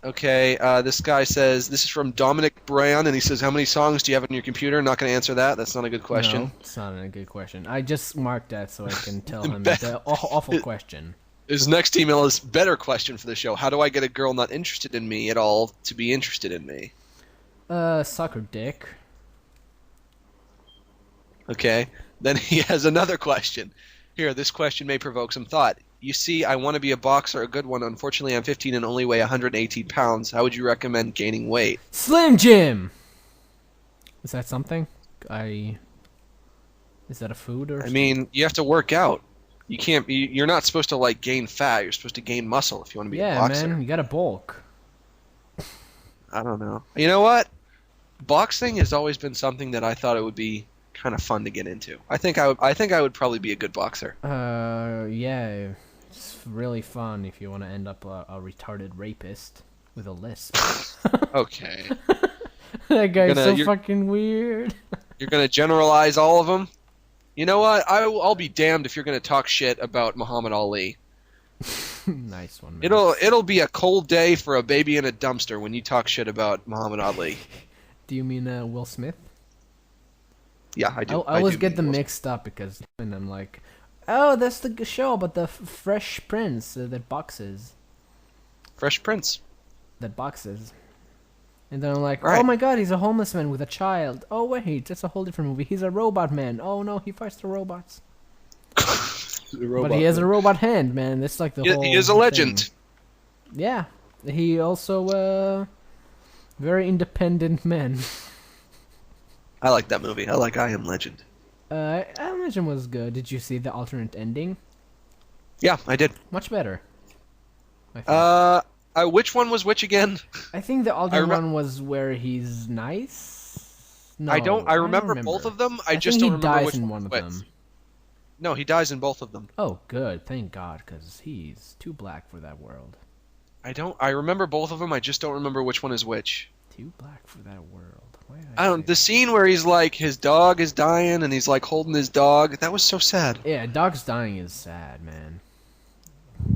Okay, this guy says, this is from Dominic Brown, and he says, "How many songs do you have on your computer?" Not going to answer that. That's not a good question. No, it's not a good question. I just marked that so I can tell him it's an awful question. His next email is, "Better question for the show. How do I get a girl not interested in me at all to be interested in me?" Sucker dick. Okay. Then he has another question. Here, this question may provoke some thought. "You see, I want to be a boxer, a good one. Unfortunately, I'm 15 and only weigh 118 pounds. How would you recommend gaining weight?" Slim Jim! Is that something? Is that a food or I mean, you have to work out. You can't. You're not supposed to like gain fat. You're supposed to gain muscle if you want to be a boxer. Yeah, man, you gotta bulk. I don't know. You know what? Boxing has always been something that I thought it would be kind of fun to get into. I think I would probably be a good boxer. Yeah, it's really fun if you want to end up a retarded rapist with a lisp. Okay. That guy's so fucking weird. You're gonna generalize all of them. You know what? I'll be damned if you're gonna talk shit about Muhammad Ali. Nice one, man. It'll be a cold day for a baby in a dumpster when you talk shit about Muhammad Ali. Do you mean Will Smith? Yeah, I do. I always get them mixed up because and I'm like, oh, that's the show about the Fresh Prince that boxes. Fresh Prince. That boxes. And then I'm like, right. Oh my god, he's a homeless man with a child. Oh wait, that's a whole different movie. He's a robot man. Oh no, he fights the robots. But he has a robot hand, man. That's like the whole He is a legend. Thing. Yeah. He also very independent man. I like that movie. I like I Am Legend. I Imagine was good. Did you see the alternate ending? Yeah, I did. Much better. I think. Which one was which again? I think the alternate one was where he's nice. No, I remember both of them. I just don't remember which one. No, he dies in both of them. Oh, good. Thank God, because he's too black for that world. I don't. I remember both of them. I just don't remember which one is which. Too black for that world. Why did I I don't. say The scene where he's like his dog is dying and he's like holding his dog. That was so sad. that? Yeah, dog's dying is sad, man.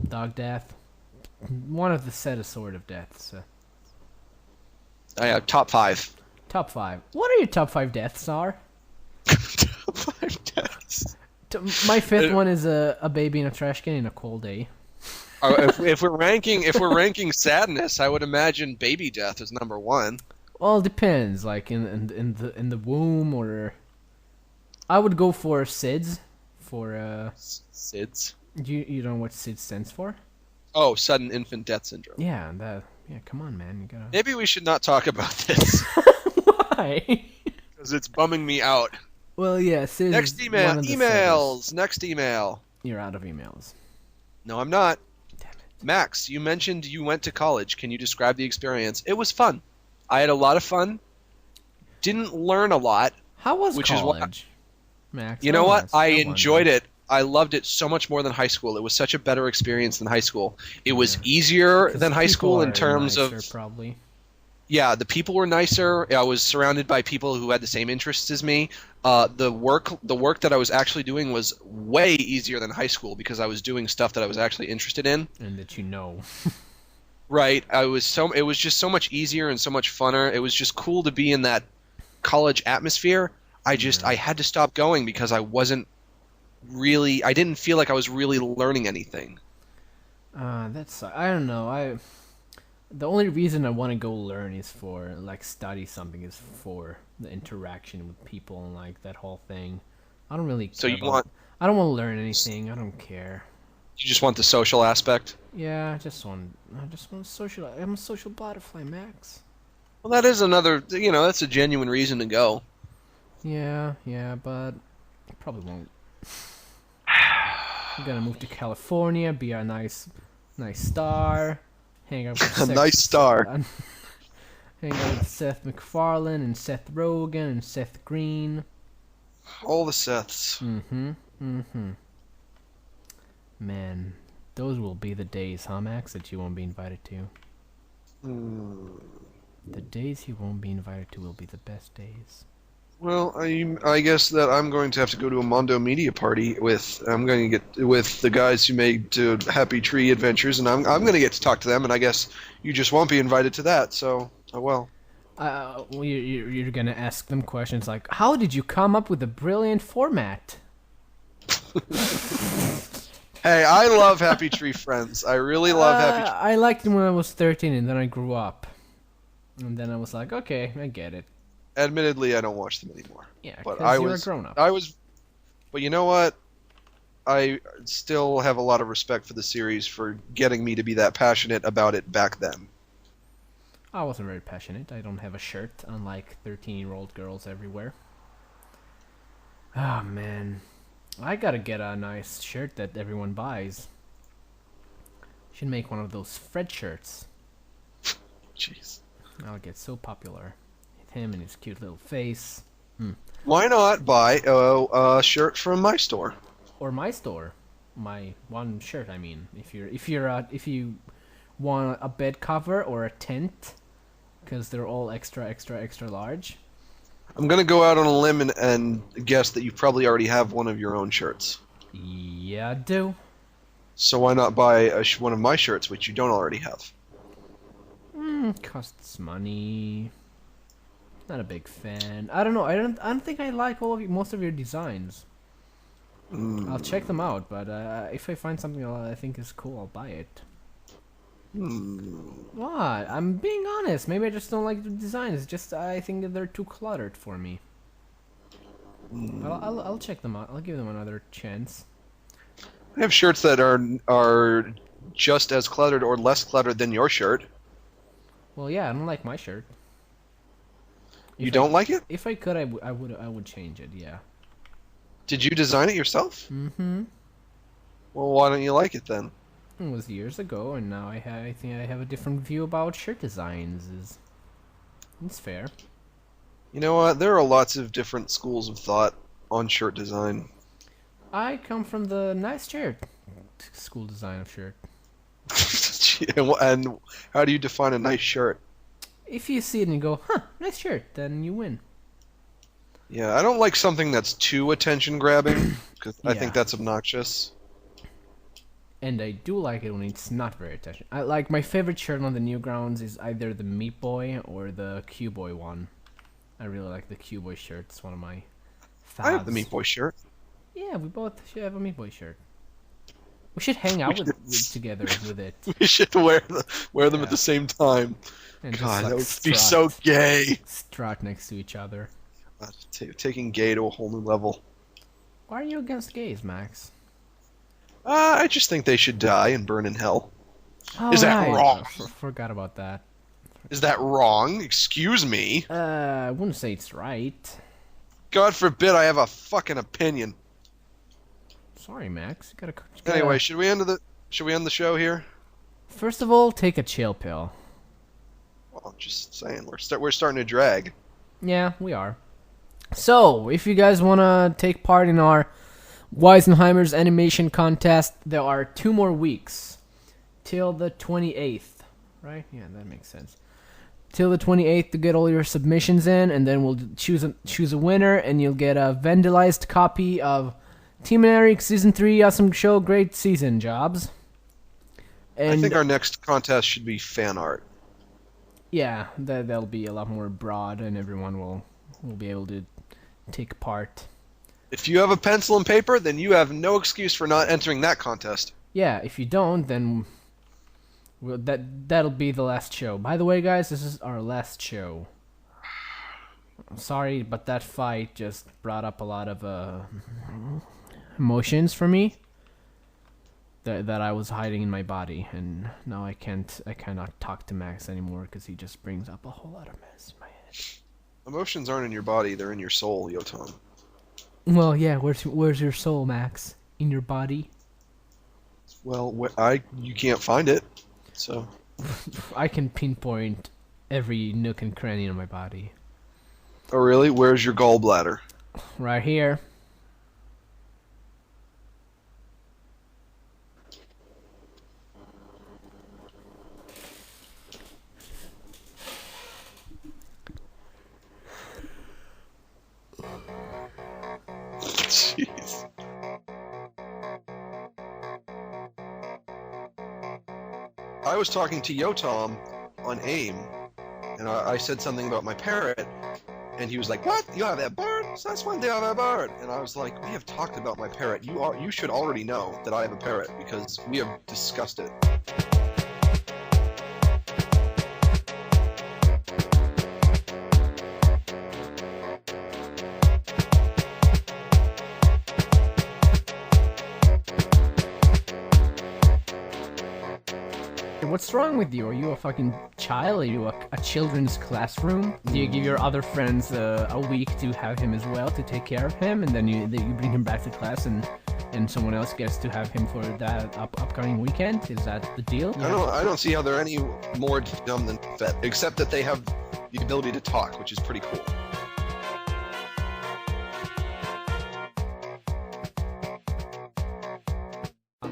Dog death. One of the saddest sort of deaths. I have top five. Top 5. What are your top 5 deaths are? Top five deaths. My fifth one is a baby in a trash can in a cold day. If we're ranking sadness, I would imagine baby death is number one. Well, it depends. Like in the womb, or I would go for SIDS. For SIDS. you don't know what SIDS stands for? Oh, sudden infant death syndrome. Yeah, that. Yeah, come on, man. You gotta. Maybe we should not talk about this Why? because it's bumming me out. Well, yeah. SIDS Next is email. one of the Emails. Next email. saddest. You're out of emails. No, I'm not. Damn it. Max, you mentioned you went to college. Can you describe the experience? It was fun. I had a lot of fun. Didn't learn a lot. How was Which is what- college, Max? You know what? I wonder. enjoyed it. I loved it so much more than high school. It was such a better experience than high school. It was easier 'Cause than high people school in are terms nicer, of probably. yeah, the people were nicer. I was surrounded by people who had the same interests as me. The work that I was actually doing was way easier than high school because I was doing stuff that I was actually interested in. And that you know. Right. It was just so much easier and so much funner. It was just cool to be in that college atmosphere. I had to stop going because I didn't feel like I was really learning anything. That's I don't know. The only reason I want to go learn is for like study something is for the interaction with people and like that whole thing. I don't really. So care you want I don't want to learn anything. I don't care. you just want the social aspect? Yeah, I just want social. I'm a social butterfly, Max. Well, that is another, that's a genuine reason to go. Yeah, but I probably won't. I'm gonna move to California, be a nice star, hang out with A nice star. hang out with Seth MacFarlane and Seth Rogen and Seth Green. All the Seths. Man, those will be the days, huh, Max, that you won't be invited to. The days you won't be invited to will be the best days. Well, I guess that I'm going to have to go to a Mondo Media party I'm going to get with the guys who made Happy Tree Adventures, and I'm going to get to talk to them, and I guess you just won't be invited to that, so, oh well. You're gonna ask them questions like, how did you come up with a brilliant format? Hey, I love Happy Tree Friends. I really love Happy Tree. I liked it when I was 13, and then I grew up. And then I was like, okay, I get it. Admittedly, I don't watch them anymore. Yeah, but because you're a grown-up. But you know what? I still have a lot of respect for the series for getting me to be that passionate about it back then. I wasn't very passionate. I don't have a shirt, unlike 13-year-old girls everywhere. Oh, man. I gotta get a nice shirt that everyone buys. Should make one of those Fred shirts. Jeez. I'll get so popular. Him and his cute little face. Why not buy a shirt from my store? Or my store. My one shirt, I mean. If you want a bed cover or a tent, because they're all extra large. I'm gonna go out on a limb and guess that you probably already have one of your own shirts. Yeah, I do. So why not buy one of my shirts, which you don't already have? Costs money. Not a big fan. I don't know. I don't think I like most of your designs. I'll check them out, but if I find something I think is cool, I'll buy it. What? I'm being honest. Maybe I just don't like the designs. Just I think that they're too cluttered for me. But I'll check them out. I'll give them another chance. I have shirts that are just as cluttered or less cluttered than your shirt. Well, yeah, I don't like my shirt. You don't like it? If I could, I would change it. Yeah. Did you design it yourself? Mm-hmm. Well, why don't you like it then? It was years ago, and now I think I have a different view about shirt designs. It's fair. You know what? There are lots of different schools of thought on shirt design. I come from the nice shirt school design of shirt. And how do you define a nice shirt? If you see it and you go, huh, nice shirt, then you win. Yeah, I don't like something that's too attention grabbing because I think Yeah. that's obnoxious. And I do like it when it's not very attention. I like my favorite shirt on the Newgrounds is either the Meat Boy or the Q Boy one. I really like the Q Boy shirt. It's one of my faves. I have the Meat Boy shirt. Yeah, we both should have a Meat Boy shirt. We should hang out together with it. We should wear them at Yeah. the same time. And God, that would just, be like, so gay. strut next to each other. Taking gay to a whole new level. Why are you against gays, Max? I just think they should die and burn in hell. Oh, Is that right. wrong? Forgot about that. Is that wrong? Excuse me. I wouldn't say it's right. God forbid I have a fucking opinion. Sorry, Max. You gotta. Anyway, should we end the show here? First of all, take a chill pill. Well, just saying, we're starting to drag. Yeah, we are. So, if you guys want to take part in our Wisenheimers animation contest, there are 2 more weeks. Till the 28th. Right? Yeah, that makes sense. Till the 28th to get all your submissions in, and then we'll choose a winner, and you'll get a vandalized copy of Team and Eric Season 3 Awesome Show Great Season Jobs. And I think our next contest should be fan art. yeah, that'll be a lot more broad, and everyone will be able to take part. If you have a pencil and paper, then you have no excuse for not entering that contest. Yeah, if you don't, then that'll be the last show. By the way, guys, this is our last show. Sorry, but that fight just brought up a lot of emotions for me that I was hiding in my body, and now I cannot talk to Max anymore because he just brings up a whole lot of mess in my head. Emotions aren't in your body; they're in your soul, Yotam. Well, yeah, where's your soul, Max? In your body? Well, you can't find it, so. I can pinpoint every nook and cranny in my body. Oh, really? Where's your gallbladder? Right here. Jeez. I was talking to Yotam on AIM, and I said something about my parrot, and he was like, "What? You have a bird? So that's one day I have a bird." And I was like, "We have talked about my parrot. You should already know that I have a parrot because we have discussed it." What's wrong with you? Are you a fucking child? Are you a children's classroom? Do you give your other friends a week to have him as well, to take care of him, and then you bring him back to class, and someone else gets to have him for that upcoming weekend? Is that the deal? I don't see how they're any more dumb than Fett, except that they have the ability to talk, which is pretty cool.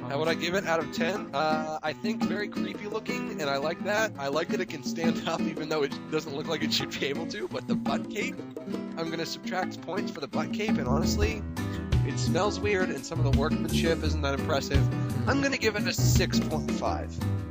How would I give it out of 10? I think very creepy looking, and I like that. I like that it can stand up even though it doesn't look like it should be able to, but the butt cape, I'm going to subtract points for the butt cape, and honestly, it smells weird, and some of the workmanship isn't that impressive. I'm going to give it a 6.5.